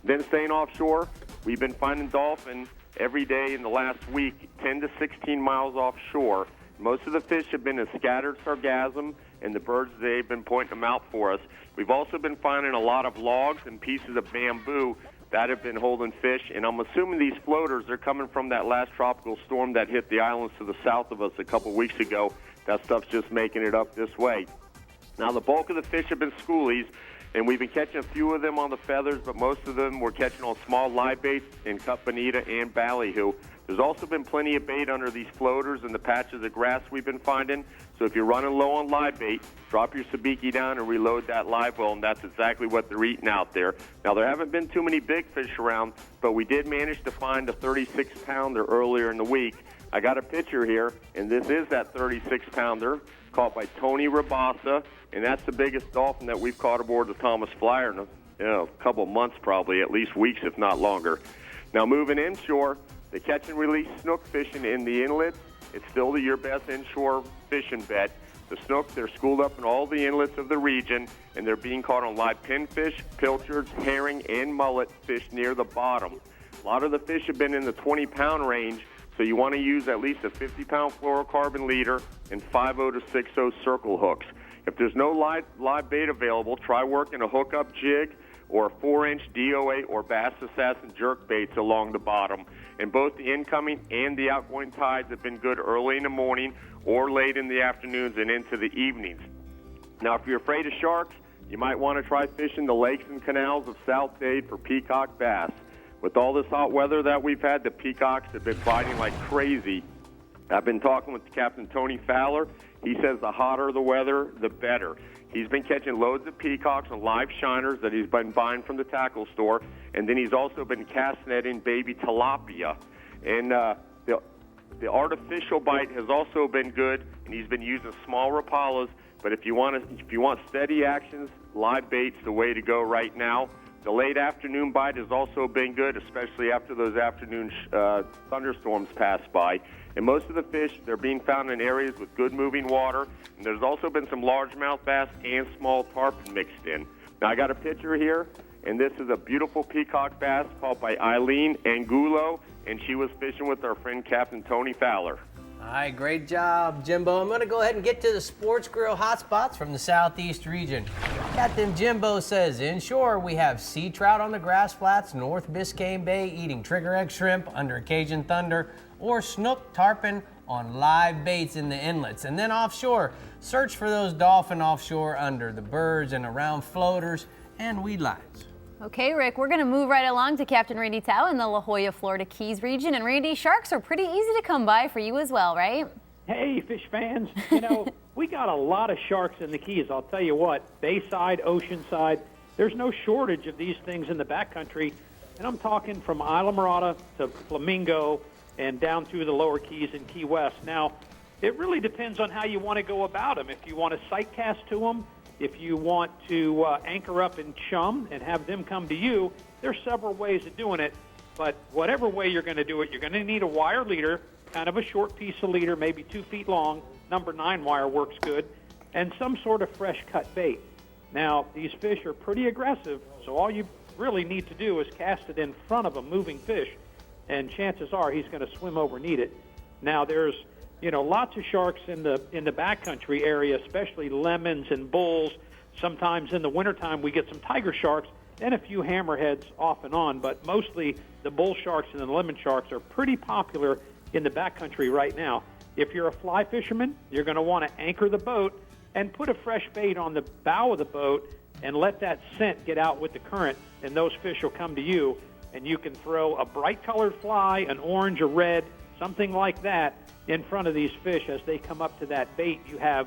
Then staying offshore, we've been finding dolphin every day in the last week, 10 to 16 miles offshore. Most of the fish have been a scattered sargassum and the birds, they've been pointing them out for us. We've also been finding a lot of logs and pieces of bamboo that have been holding fish, and I'm assuming these floaters, they're coming from that last tropical storm that hit the islands to the south of us a couple weeks ago. That stuff's just making it up this way. Now, the bulk of the fish have been schoolies, and we've been catching a few of them on the feathers, but most of them we're catching on small live baits in cup bonita and ballyhoo. There's also been plenty of bait under these floaters and the patches of grass we've been finding. So if you're running low on live bait, drop your sabiki down and reload that live well, and that's exactly what they're eating out there. Now, there haven't been too many big fish around, but we did manage to find a 36-pounder earlier in the week. I got a picture here, and this is that 36-pounder caught by Tony Rabassa, and that's the biggest dolphin that we've caught aboard the Thomas Flyer in a couple of months, probably, at least weeks, if not longer. Now, moving inshore, the catch and release snook fishing in the inlets, it's still your best inshore fishing bet. The snook, they're schooled up in all the inlets of the region, and they're being caught on live pinfish, pilchards, herring, and mullet fish near the bottom. A lot of the fish have been in the 20-pound range, so you want to use at least a 50-pound fluorocarbon leader and 5.0 to 6.0 circle hooks. If there's no live bait available, try working a hookup jig or a 4-inch DOA or Bass Assassin jerk baits along the bottom. And both the incoming and the outgoing tides have been good early in the morning or late in the afternoons and into the evenings. Now, if you're afraid of sharks, you might want to try fishing the lakes and canals of South Dade for peacock bass. With all this hot weather that we've had, the peacocks have been biting like crazy. I've been talking with Captain Tony Fowler. He says the hotter the weather, the better. He's been catching loads of peacocks and live shiners that he's been buying from the tackle store, and then he's also been cast netting baby tilapia. And the artificial bite has also been good, and he's been using small rapalas. But if you want steady actions, live bait's the way to go right now. The late afternoon bite has also been good, especially after those afternoon thunderstorms pass by. And most of the fish, they're being found in areas with good moving water. And there's also been some largemouth bass and small tarpon mixed in. Now, I got a picture here, and this is a beautiful peacock bass caught by Eileen Angulo, and she was fishing with our friend Captain Tony Fowler. All right, great job, Jimbo. I'm going to go ahead and get to the sports grill hotspots from the southeast region. Captain Jimbo says, inshore, we have sea trout on the grass flats, North Biscayne Bay eating trigger egg shrimp under Cajun Thunder, or snook tarpon on live baits in the inlets. And then offshore, search for those dolphin offshore under the birds and around floaters and weed lines. Okay, Rick, we're going to move right along to Captain Randy Tao in the La Jolla, Florida Keys region. And Randy, sharks are pretty easy to come by for you as well, right? Hey, fish fans. You know, we got a lot of sharks in the Keys. I'll tell you what, Bayside, Oceanside, there's no shortage of these things in the backcountry. And I'm talking from Isla Mirada to Flamingo and down through the lower Keys and Key West. Now, it really depends on how you want to go about them. If you want to sight cast to them, if you want to anchor up and chum and have them come to you, there's several ways of doing it. But whatever way you're going to do it, you're going to need a wire leader, kind of a short piece of leader, maybe 2 feet long. Number 9 wire works good, and some sort of fresh cut bait. Now, these fish are pretty aggressive, so all you really need to do is cast it in front of a moving fish, and chances are he's going to swim over and eat it. Now, there's lots of sharks in the backcountry area, especially lemons and bulls. Sometimes in the wintertime we get some tiger sharks and a few hammerheads off and on, but mostly the bull sharks and the lemon sharks are pretty popular in the backcountry right now. If you're a fly fisherman, you're going to want to anchor the boat and put a fresh bait on the bow of the boat and let that scent get out with the current, and those fish will come to you, and you can throw a bright-colored fly, an orange, a red, something like that, in front of these fish as they come up to that bait you have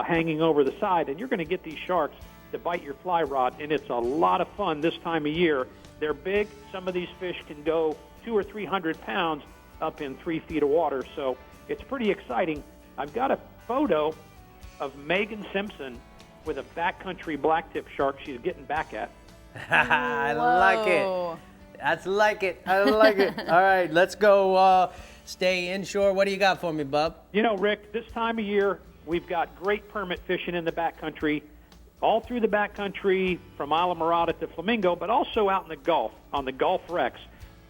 hanging over the side, and you're going to get these sharks to bite your fly rod, and it's a lot of fun this time of year. They're big. Some of these fish can go 200 or 300 pounds up in 3 feet of water, so it's pretty exciting. I've got a photo of Megan Simpson with a backcountry blacktip shark she's getting back at. I like it. That's like it. I like it. All right, let's go stay inshore. What do you got for me, bub? You know, Rick, this time of year, we've got great permit fishing in the backcountry, all through the backcountry from Isla Mirada to Flamingo, but also out in the Gulf, on the Gulf Rex.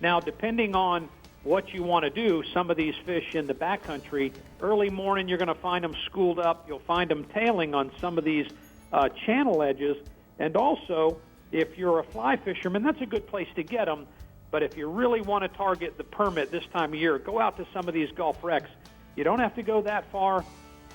Now, depending on what you want to do, some of these fish in the backcountry, early morning you're going to find them schooled up. You'll find them tailing on some of these channel edges. And also, if you're a fly fisherman, that's a good place to get them. But if you really want to target the permit this time of year, go out to some of these Gulf wrecks. You don't have to go that far.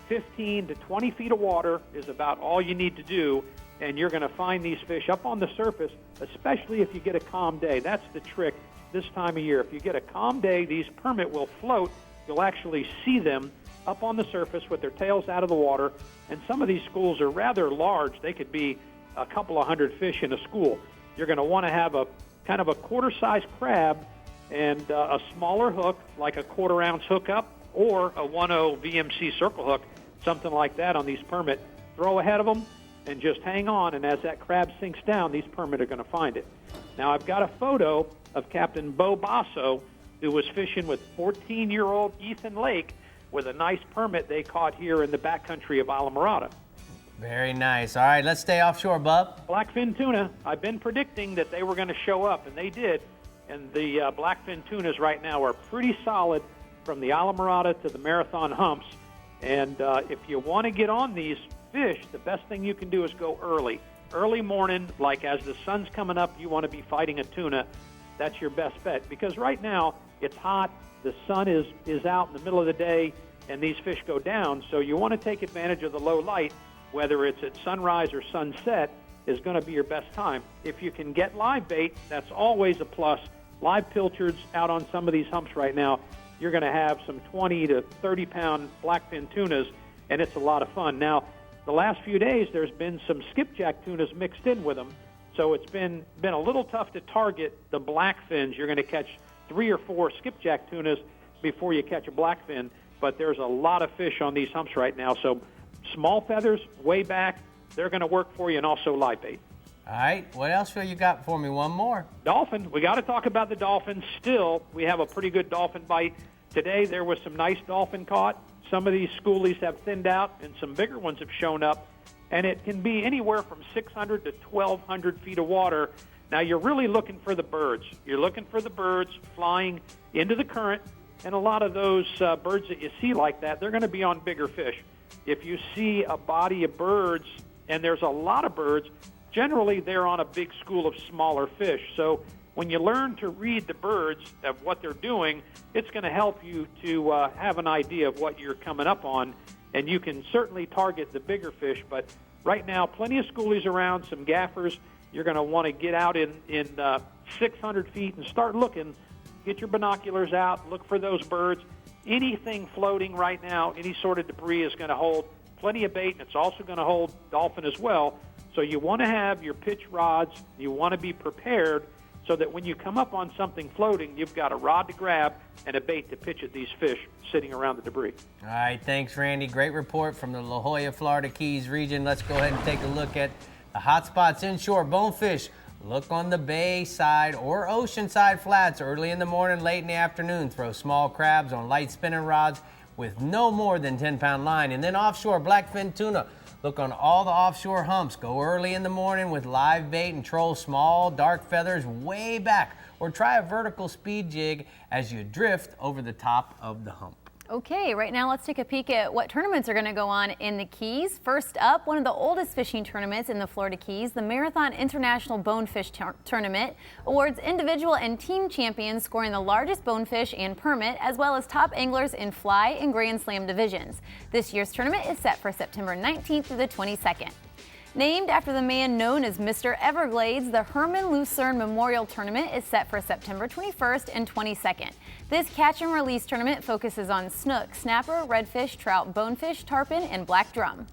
15 to 20 feet of water is about all you need to do, and you're going to find these fish up on the surface, especially if you get a calm day. That's the trick this time of year. If you get a calm day, these permit will float. You'll actually see them up on the surface with their tails out of the water, and some of these schools are rather large. They could be a couple of hundred fish in a school. You're going to want to have a kind of a quarter-size crab and a smaller hook, like a quarter-ounce hookup, or a 1/0 VMC circle hook, something like that on these permit. Throw ahead of them and just hang on, and as that crab sinks down, these permit are going to find it. Now, I've got a photo of Captain Bo Basso, who was fishing with 14-year-old Ethan Lake with a nice permit they caught here in the backcountry of Islamorada. Very nice. All right, let's stay offshore, Bub. Blackfin tuna. I've been predicting that they were going to show up, and they did. And the blackfin tunas right now are pretty solid from the Islamorada to the Marathon humps. And if you want to get on these fish, the best thing you can do is go early. Early morning, like as the sun's coming up, you want to be fighting a tuna. That's your best bet. Because right now, it's hot, the sun is out in the middle of the day, and these fish go down. So you want to take advantage of the low light, whether it's at sunrise or sunset, is going to be your best time. If you can get live bait, that's always a plus. Live pilchards out on some of these humps right now, you're going to have some 20 to 30-pound blackfin tunas, and it's a lot of fun. Now, the last few days, there's been some skipjack tunas mixed in with them, so it's been a little tough to target the blackfins. You're going to catch 3 or 4 skipjack tunas before you catch a blackfin, but there's a lot of fish on these humps right now, so small feathers, way back, they're going to work for you, and also live bait. All right, what else you got for me? One more. Dolphin. We got to talk about the dolphin. Still, we have a pretty good dolphin bite. Today, there was some nice dolphin caught. Some of these schoolies have thinned out, and some bigger ones have shown up. And it can be anywhere from 600 to 1,200 feet of water. Now, you're really looking for the birds. You're looking for the birds flying into the current. And a lot of those birds that you see like that, they're going to be on bigger fish. If you see a body of birds, and there's a lot of birds, generally they're on a big school of smaller fish. So when you learn to read the birds of what they're doing, it's going to help you to have an idea of what you're coming up on, and you can certainly target the bigger fish. But right now, plenty of schoolies around, some gaffers. You're going to want to get out in 600 feet and start looking. Get your binoculars out, look for those birds. Anything floating right now, any sort of debris is going to hold plenty of bait, and it's also going to hold dolphin as well. So you want to have your pitch rods. You want to be prepared so that when you come up on something floating, you've got a rod to grab and a bait to pitch at these fish sitting around the debris. All right, thanks, Randy. Great report from the La Jolla, Florida Keys region. Let's go ahead and take a look at the hot spots inshore. Bonefish, look on the bay side or ocean side flats early in the morning, late in the afternoon. Throw small crabs on light spinning rods with no more than 10-pound line. And then offshore, blackfin tuna. Look on all the offshore humps. Go early in the morning with live bait and troll small, dark feathers way back. Or try a vertical speed jig as you drift over the top of the hump. Okay, right now let's take a peek at what tournaments are going to go on in the Keys. First up, one of the oldest fishing tournaments in the Florida Keys, the Marathon International Bonefish Tournament, awards individual and team champions scoring the largest bonefish and permit, as well as top anglers in fly and Grand Slam divisions. This year's tournament is set for September 19th through the 22nd. Named after the man known as Mr. Everglades, the Herman Lucerne Memorial Tournament is set for September 21st and 22nd. This catch and release tournament focuses on snook, snapper, redfish, trout, bonefish, tarpon, and black drum.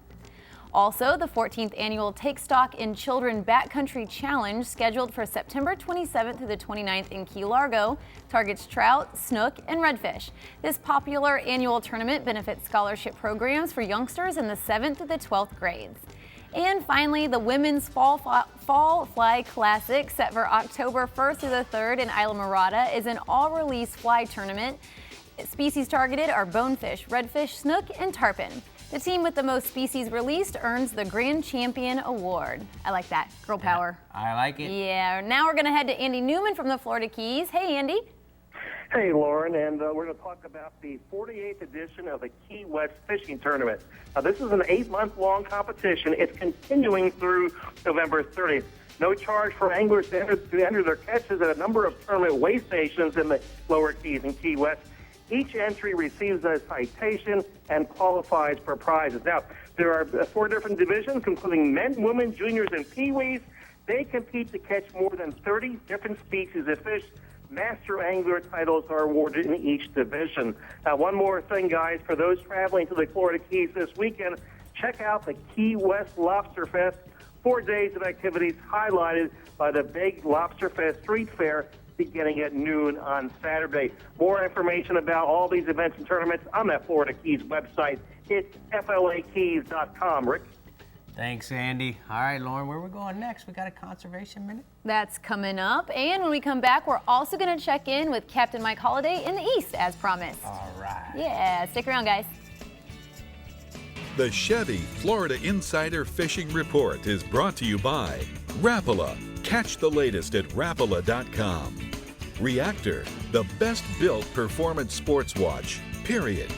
Also, the 14th annual Take Stock in Children Backcountry Challenge, scheduled for September 27th through the 29th in Key Largo, targets trout, snook, and redfish. This popular annual tournament benefits scholarship programs for youngsters in the 7th to the 12th grades. And finally, the Women's Fall Fly Classic, set for October 1st through the 3rd in Islamorada, is an all-release fly tournament. Species targeted are bonefish, redfish, snook, and tarpon. The team with the most species released earns the Grand Champion Award. I like that. Girl power. I like it. Yeah. Now we're going to head to Andy Newman from the Florida Keys. Hey, Andy. Hey, Lauren, and we're going to talk about the 48th edition of the Key West Fishing Tournament. This is an 8-month-long competition. It's continuing through November 30th. No charge for anglers to enter their catches at a number of tournament weigh stations in the lower Keys and Key West. Each entry receives a citation and qualifies for prizes. Now, there are 4 different divisions, including men, women, juniors, and peewees. They compete to catch more than 30 different species of fish. Master Angler titles are awarded in each division. Now, one more thing, guys. For those traveling to the Florida Keys this weekend, check out the Key West Lobster Fest. 4 days of activities highlighted by the Big Lobster Fest Street Fair beginning at noon on Saturday. More information about all these events and tournaments on that Florida Keys website. It's flakeys.com. Rick? Thanks, Andy. All right, Lauren, where are we going next? We got a conservation minute? That's coming up. And when we come back, we're also going to check in with Captain Mike Holliday in the East, as promised. All right. Yeah, stick around, guys. The Chevy Florida Insider Fishing Report is brought to you by Rapala. Catch the latest at Rapala.com. Reactor, the best built performance sports watch, period.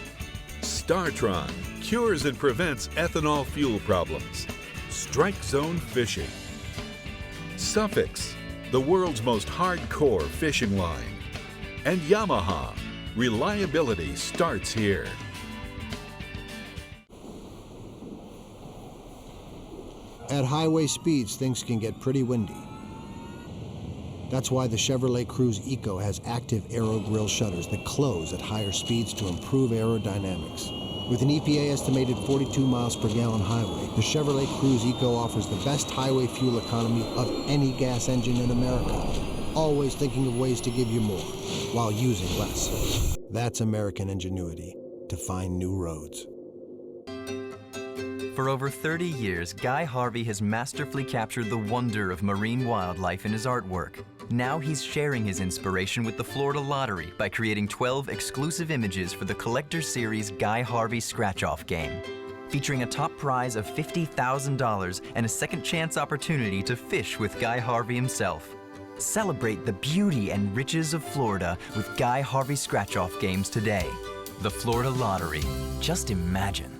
StarTron, cures and prevents ethanol fuel problems. Strike Zone Fishing. Suffix, the world's most hardcore fishing line. And Yamaha, reliability starts here. At highway speeds, things can get pretty windy. That's why the Chevrolet Cruze Eco has active aero grille shutters that close at higher speeds to improve aerodynamics. With an EPA estimated 42 miles per gallon highway, the Chevrolet Cruze Eco offers the best highway fuel economy of any gas engine in America. Always thinking of ways to give you more while using less. That's American ingenuity to find new roads. For over 30 years, Guy Harvey has masterfully captured the wonder of marine wildlife in his artwork. Now he's sharing his inspiration with the Florida Lottery by creating 12 exclusive images for the Collector Series Guy Harvey Scratch-Off game, featuring a top prize of $50,000 and a second chance opportunity to fish with Guy Harvey himself. Celebrate the beauty and riches of Florida with Guy Harvey Scratch-Off games today. The Florida Lottery. Just imagine.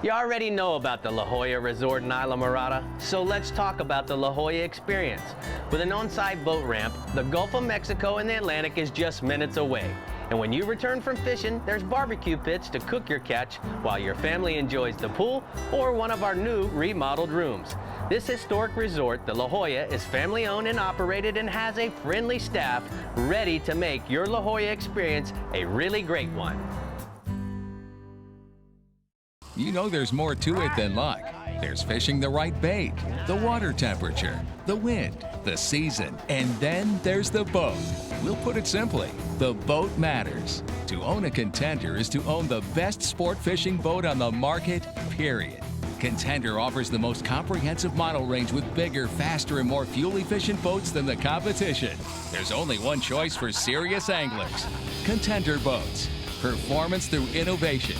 You already know about the La Jolla Resort in Isla Mirada, so let's talk about the La Jolla experience. With an on-site boat ramp, the Gulf of Mexico and the Atlantic is just minutes away. And when you return from fishing, there's barbecue pits to cook your catch while your family enjoys the pool or one of our new remodeled rooms. This historic resort, the La Jolla, is family-owned and operated and has a friendly staff ready to make your La Jolla experience a really great one. You know there's more to it than luck. There's fishing the right bait, the water temperature, the wind, the season, and then there's the boat. We'll put it simply, the boat matters. To own a Contender is to own the best sport fishing boat on the market, period. Contender offers the most comprehensive model range with bigger, faster, and more fuel-efficient boats than the competition. There's only one choice for serious anglers. Contender Boats. Performance through innovation.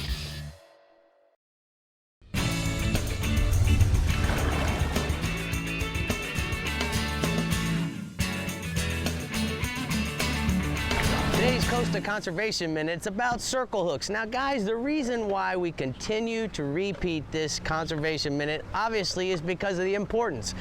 Today's Costa Conservation Minute, it's about circle hooks. Now guys, the reason why we continue to repeat this Conservation Minute obviously is because of the importance.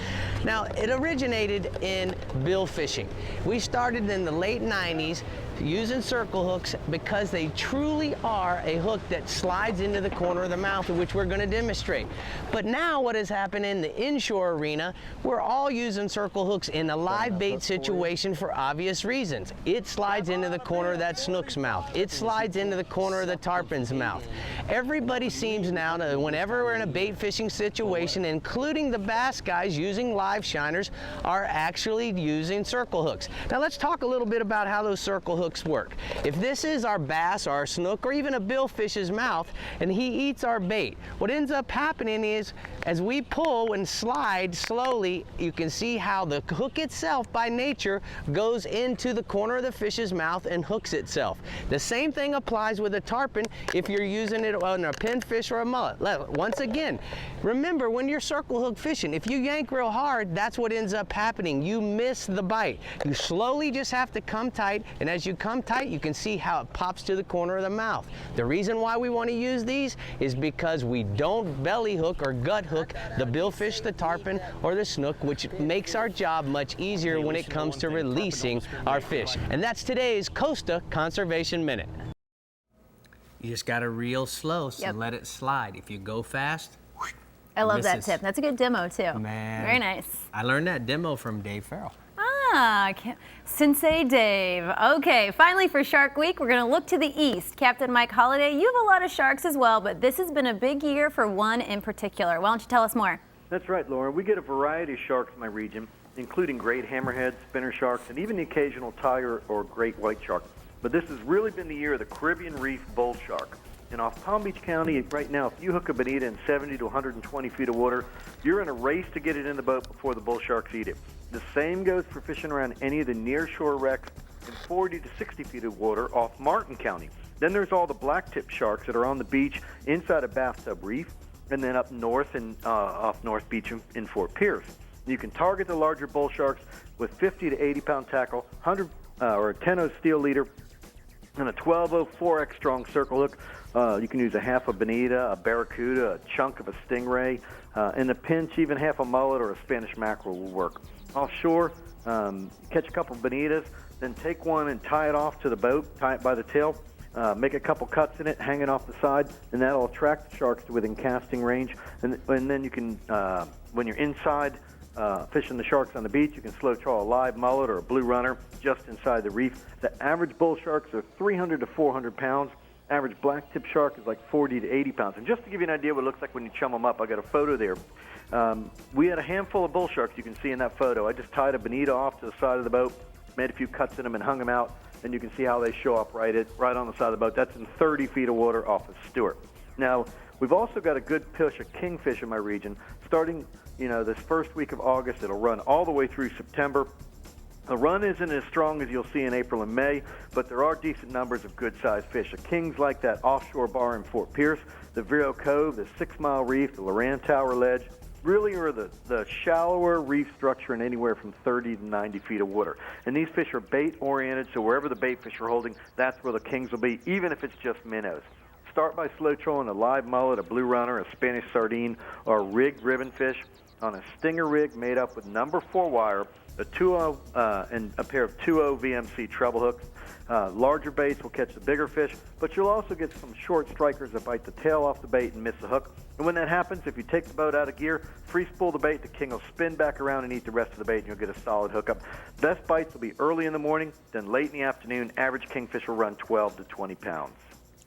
Now, it originated in bill fishing. We started in the late 90s using circle hooks because they truly are a hook that slides into the corner of the mouth, which we're going to demonstrate. But now what has happened in the inshore arena, we're all using circle hooks in a live bait situation for obvious reasons. It slides into the corner of that snook's mouth. It slides into the corner of the tarpon's mouth. Everybody seems now to, whenever we're in a bait fishing situation, including the bass guys using live shiners, are actually using circle hooks. Now let's talk a little bit about how those circle hooks hooks work. If this is our bass or our snook or even a billfish's mouth and he eats our bait, what ends up happening is as we pull and slide slowly, you can see how the hook itself by nature goes into the corner of the fish's mouth and hooks itself. The same thing applies with a tarpon if you're using it on a pinfish or a mullet. Once again, remember when you're circle hook fishing, if you yank real hard, that's what ends up happening. You miss the bite. You slowly just have to come tight, and as you come tight, you can see how it pops to the corner of the mouth. The reason why we want to use these is because we don't belly hook or gut hook the billfish, the tarpon, or the snook, which makes our job much easier when it comes to releasing our fish. And that's today's Costa Conservation Minute. You just got to reel slow, so let it slide. If you go fast, I love that tip. That's a good demo too. Man, very nice. I learned that demo from Dave Farrell. Ah, Sensei Dave. Okay, finally for Shark Week, we're going to look to the east. Captain Mike Holliday, you have a lot of sharks as well, but this has been a big year for one in particular. Why don't you tell us more? That's right, Lauren. We get a variety of sharks in my region, including great hammerheads, spinner sharks, and even the occasional tiger or great white shark. But this has really been the year of the Caribbean reef bull shark. And off Palm Beach County right now, if you hook a bonita in 70 to 120 feet of water, you're in a race to get it in the boat before the bull sharks eat it. The same goes for fishing around any of the near-shore wrecks in 40 to 60 feet of water off Martin County. Then there's all the blacktip sharks that are on the beach inside a bathtub reef, and then up north and off North Beach in Fort Pierce. You can target the larger bull sharks with 50 to 80-pound tackle, 100 or a 10-0 steel leader, and a 12-0 4X strong circle hook. You can use a half a bonita, a barracuda, a chunk of a stingray, in a pinch, even half a mullet or a Spanish mackerel will work. Offshore, catch a couple bonitas, then take one and tie it off to the boat, tie it by the tail, make a couple cuts in it, hang it off the side, and that'll attract the sharks to within casting range. And then you can, when you're inside fishing the sharks on the beach, you can slow trawl a live mullet or a blue runner just inside the reef. The average bull sharks are 300 to 400 pounds. Average blacktip shark is like 40 to 80 pounds. And just to give you an idea what it looks like when you chum them up, I got a photo there. We had a handful of bull sharks you can see in that photo. I just tied a bonita off to the side of the boat, made a few cuts in them and hung them out, and you can see how they show up right on the side of the boat. That's in 30 feet of water off of Stewart. Now, we've also got a good push of kingfish in my region. Starting, this first week of August, it'll run all the way through September. The run isn't as strong as you'll see in April and May, but there are decent numbers of good-sized fish. The kings like that offshore bar in Fort Pierce, the Vero Cove, the 6 Mile Reef, the Loran Tower Ledge, really are the shallower reef structure in anywhere from 30 to 90 feet of water. And these fish are bait-oriented, so wherever the bait fish are holding, that's where the kings will be, even if it's just minnows. Start by slow trolling a live mullet, a blue runner, a Spanish sardine, or a rigged ribbon fish on a stinger rig made up with number 4 wire, a 2-0 and a pair of 2-0 VMC treble hooks. Larger baits will catch the bigger fish, but you'll also get some short strikers that bite the tail off the bait and miss the hook. And when that happens, if you take the boat out of gear, free spool the bait, the king will spin back around and eat the rest of the bait, and you'll get a solid hookup. Best bites will be early in the morning, then late in the afternoon. Average kingfish will run 12 to 20 pounds.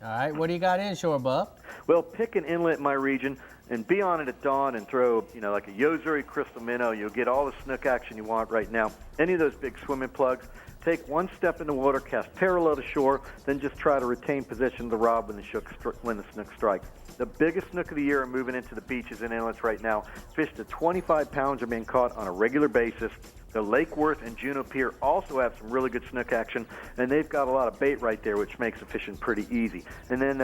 All right, what do you got inshore, Bub? Well, pick an inlet in my region and be on it at dawn and throw, like a Yozuri crystal minnow. You'll get all the snook action you want right now. Any of those big swimming plugs. Take one step in the water, cast parallel to shore, then just try to retain position of the rod when the snook strikes. The biggest snook of the year are moving into the beaches and inlets right now. Fish to 25 pounds are being caught on a regular basis. The Lake Worth and Juneau Pier also have some really good snook action, and they've got a lot of bait right there, which makes the fishing pretty easy. And then,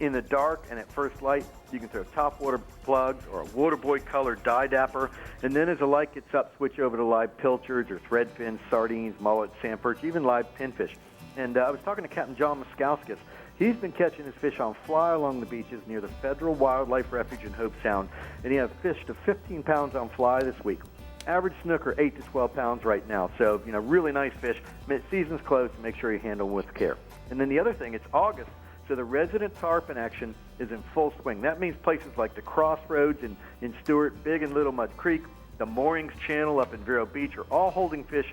in the dark and at first light, you can throw topwater plugs or a Waterboy colored dye dapper. And then as the light gets up, switch over to live pilchards or threadfins, sardines, mullet, sand perch, even live pinfish. And I was talking to Captain John Moskowskis. He's been catching his fish on fly along the beaches near the Federal Wildlife Refuge in Hope Sound, and he has fished to 15 pounds on fly this week. Average snook are 8 to 12 pounds right now, so, really nice fish. Season's close, so make sure you handle them with care. And then the other thing, it's August, so the resident tarpon action is in full swing. That means places like the Crossroads in Stewart, Big and Little Mud Creek, the Moorings Channel up in Vero Beach are all holding fish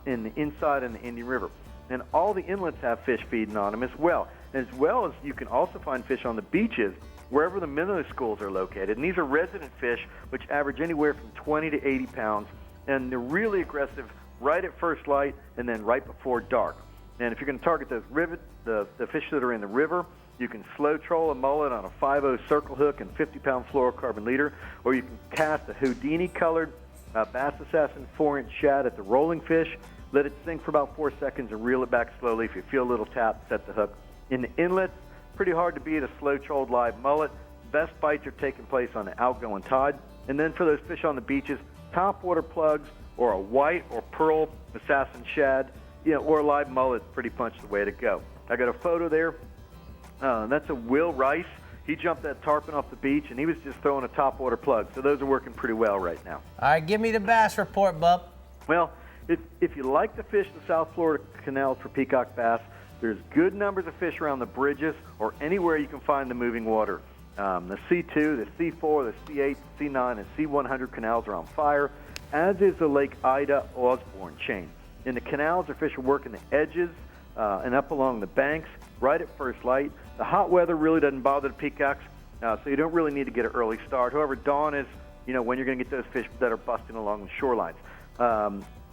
in the inside in the Indian River. And all the inlets have fish feeding on them as well. As well as you can also find fish on the beaches wherever the minnow schools are located. And these are resident fish, which average anywhere from 20 to 80 pounds. And they're really aggressive right at first light and then right before dark. And if you're going to target those the fish that are in the river, you can slow troll a mullet on a 5/0 circle hook and 50-pound fluorocarbon leader, or you can cast a Houdini-colored Bass Assassin 4-inch shad at the rolling fish, let it sink for about 4 seconds, and reel it back slowly. If you feel a little tap, set the hook. In the inlets, pretty hard to beat a slow-trolled live mullet. Best bites are taking place on the outgoing tide. And then for those fish on the beaches, topwater plugs or a white or pearl assassin shad, or a live mullet is pretty much the way to go. I got a photo there. That's a Will Rice. He jumped that tarpon off the beach, and he was just throwing a topwater plug. So those are working pretty well right now. All right, give me the bass report, bub. Well, if you like to fish the South Florida canals for peacock bass, there's good numbers of fish around the bridges or anywhere you can find the moving water. The C2, the C4, the C8, C9, and C100 canals are on fire, as is the Lake Ida Osborne chain. In the canals, the fish are working the edges and up along the banks right at first light. The hot weather really doesn't bother the peacocks, so you don't really need to get an early start. However, dawn is, when you're going to get those fish that are busting along the shorelines.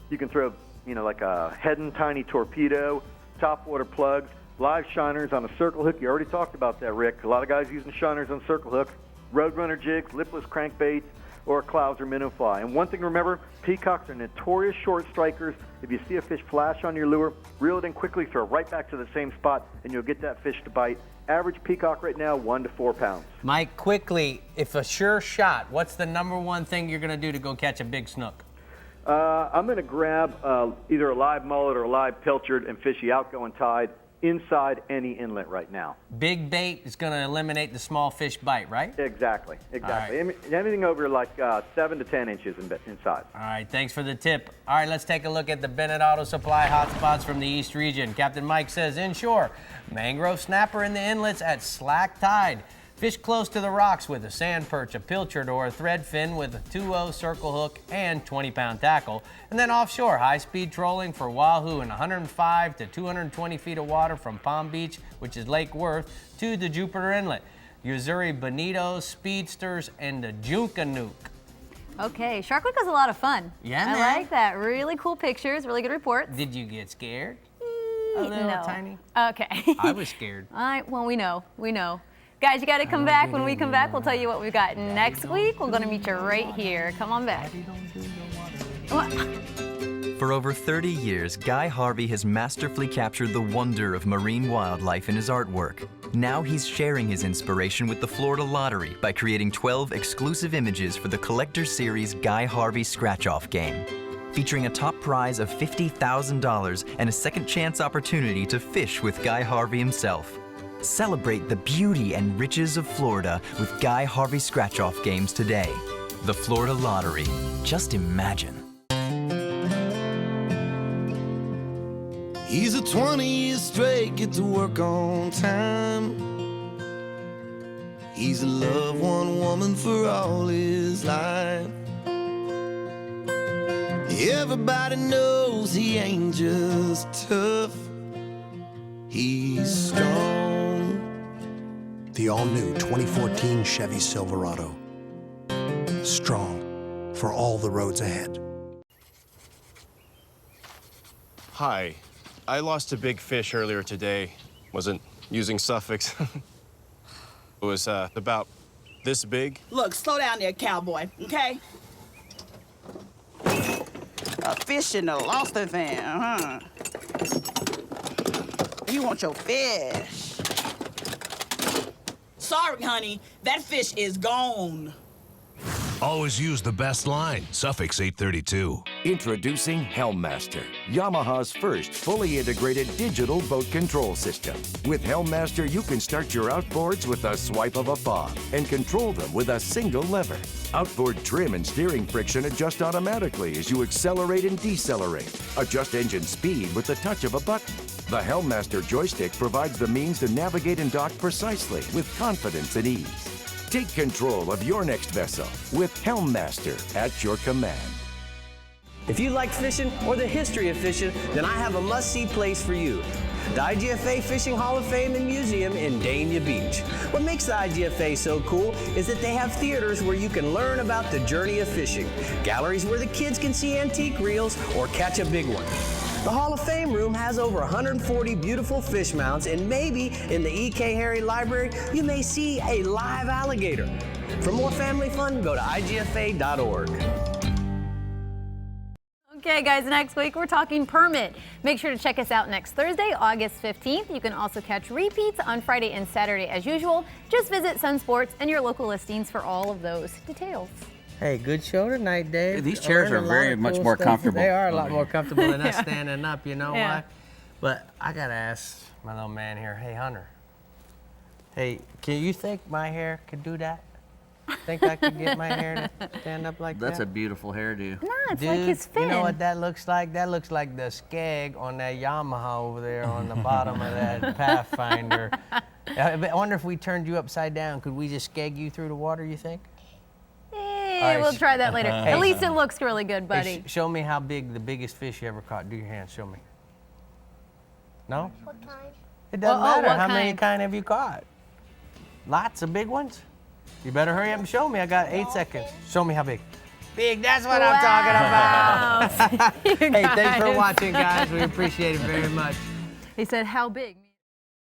You can throw, like a Heddon tiny torpedo, topwater plugs, live shiners on a circle hook. You already talked about that, Rick. A lot of guys using shiners on circle hook, roadrunner jigs, lipless crankbaits, or a clouser minnow fly. And one thing to remember, peacocks are notorious short strikers. If you see a fish flash on your lure, reel it in quickly, throw it right back to the same spot, and you'll get that fish to bite. Average peacock right now, 1 to 4 pounds. Mike, quickly, if a sure shot, what's the number one thing you're going to do to go catch a big snook? I'm going to grab either a live mullet or a live pilchard and fish the outgoing tide inside any inlet right now. Big bait is going to eliminate the small fish bite, right? Exactly. Right. Anything over like 7 to 10 inches in size. All right, thanks for the tip. All right, let's take a look at the Bennett Auto Supply hotspots from the East region. Captain Mike says inshore, mangrove snapper in the inlets at slack tide. Fish close to the rocks with a sand perch, a pilchard, or a threadfin with a 2/0 circle hook and 20-pound tackle. And then offshore, high-speed trolling for wahoo in 105 to 220 feet of water from Palm Beach, which is Lake Worth, to the Jupiter Inlet. Yuzuri Bonitos, Speedsters, and the Junkanook. Okay, Shark Week was a lot of fun. Yeah, I man. like that. Really cool pictures, really good reports. Did you get scared? A little No. tiny? Okay. I was scared. Well, we know. Guys, you got to come back. When we come back, we'll tell you what we've got next week. We're going to meet you right here. Come on back. For over 30 years, Guy Harvey has masterfully captured the wonder of marine wildlife in his artwork. Now he's sharing his inspiration with the Florida Lottery by creating 12 exclusive images for the Collector Series Guy Harvey Scratch-Off game, featuring a top prize of $50,000 and a second chance opportunity to fish with Guy Harvey himself. Celebrate the beauty and riches of Florida with Guy Harvey Scratch-Off games today. The Florida Lottery. Just imagine. He's a 20 years straight, get to work on time. He's loved one woman for all his life. Everybody knows he ain't just tough, he's strong. The all-new 2014 Chevy Silverado. Strong for all the roads ahead. Hi. I lost a big fish earlier today. Wasn't using suffix. It was about this big. Look, slow down there, cowboy, okay? A fish in the lost a van, huh? You want your fish. Sorry, honey, that fish is gone. Always use the best line, Suffix 832. Introducing Helmmaster, Yamaha's first fully integrated digital boat control system. With Helmmaster, you can start your outboards with a swipe of a paw and control them with a single lever. Outboard trim and steering friction adjust automatically as you accelerate and decelerate. Adjust engine speed with the touch of a button. The Helmmaster joystick provides the means to navigate and dock precisely with confidence and ease. Take control of your next vessel with Helmmaster at your command. If you like fishing or the history of fishing, then I have a must-see place for you. The IGFA Fishing Hall of Fame and Museum in Dania Beach. What makes the IGFA so cool is that they have theaters where you can learn about the journey of fishing, galleries where the kids can see antique reels or catch a big one, The Hall of Fame room has over 140 beautiful fish mounts, and maybe in the E.K. Harry Library, you may see a live alligator. For more family fun, go to igfa.org. Okay, guys, next week we're talking permit. Make sure to check us out next Thursday, August 15th. You can also catch repeats on Friday and Saturday as usual. Just visit Sun Sports and your local listings for all of those details. Hey, good show tonight, Dave. These chairs are very much more comfortable. They are a lot more comfortable than us standing up, you know Yeah. why? But I got to ask my little man here, hey, Hunter. Hey, can you think my hair could do that? Think I could get my hair to stand up like That's that? a beautiful hairdo. No, it's Dude, like his fin. you know what that looks like? That looks like the skeg on that Yamaha over there on the bottom of that Pathfinder. I wonder if we turned you upside down, could we just skeg you through the water, you think? Hey, we'll try that later. At least it looks really good, buddy. Hey, show me how big the biggest fish you ever caught. Do your hands, show me. No? What kind? It doesn't Oh, matter. what How many kind? kind have you caught? Lots of big ones? You better hurry up and show me. I got 8 seconds. Show me how big. Big, that's what I'm talking about. Hey, thanks for watching, guys. We appreciate it very much. He said, how big?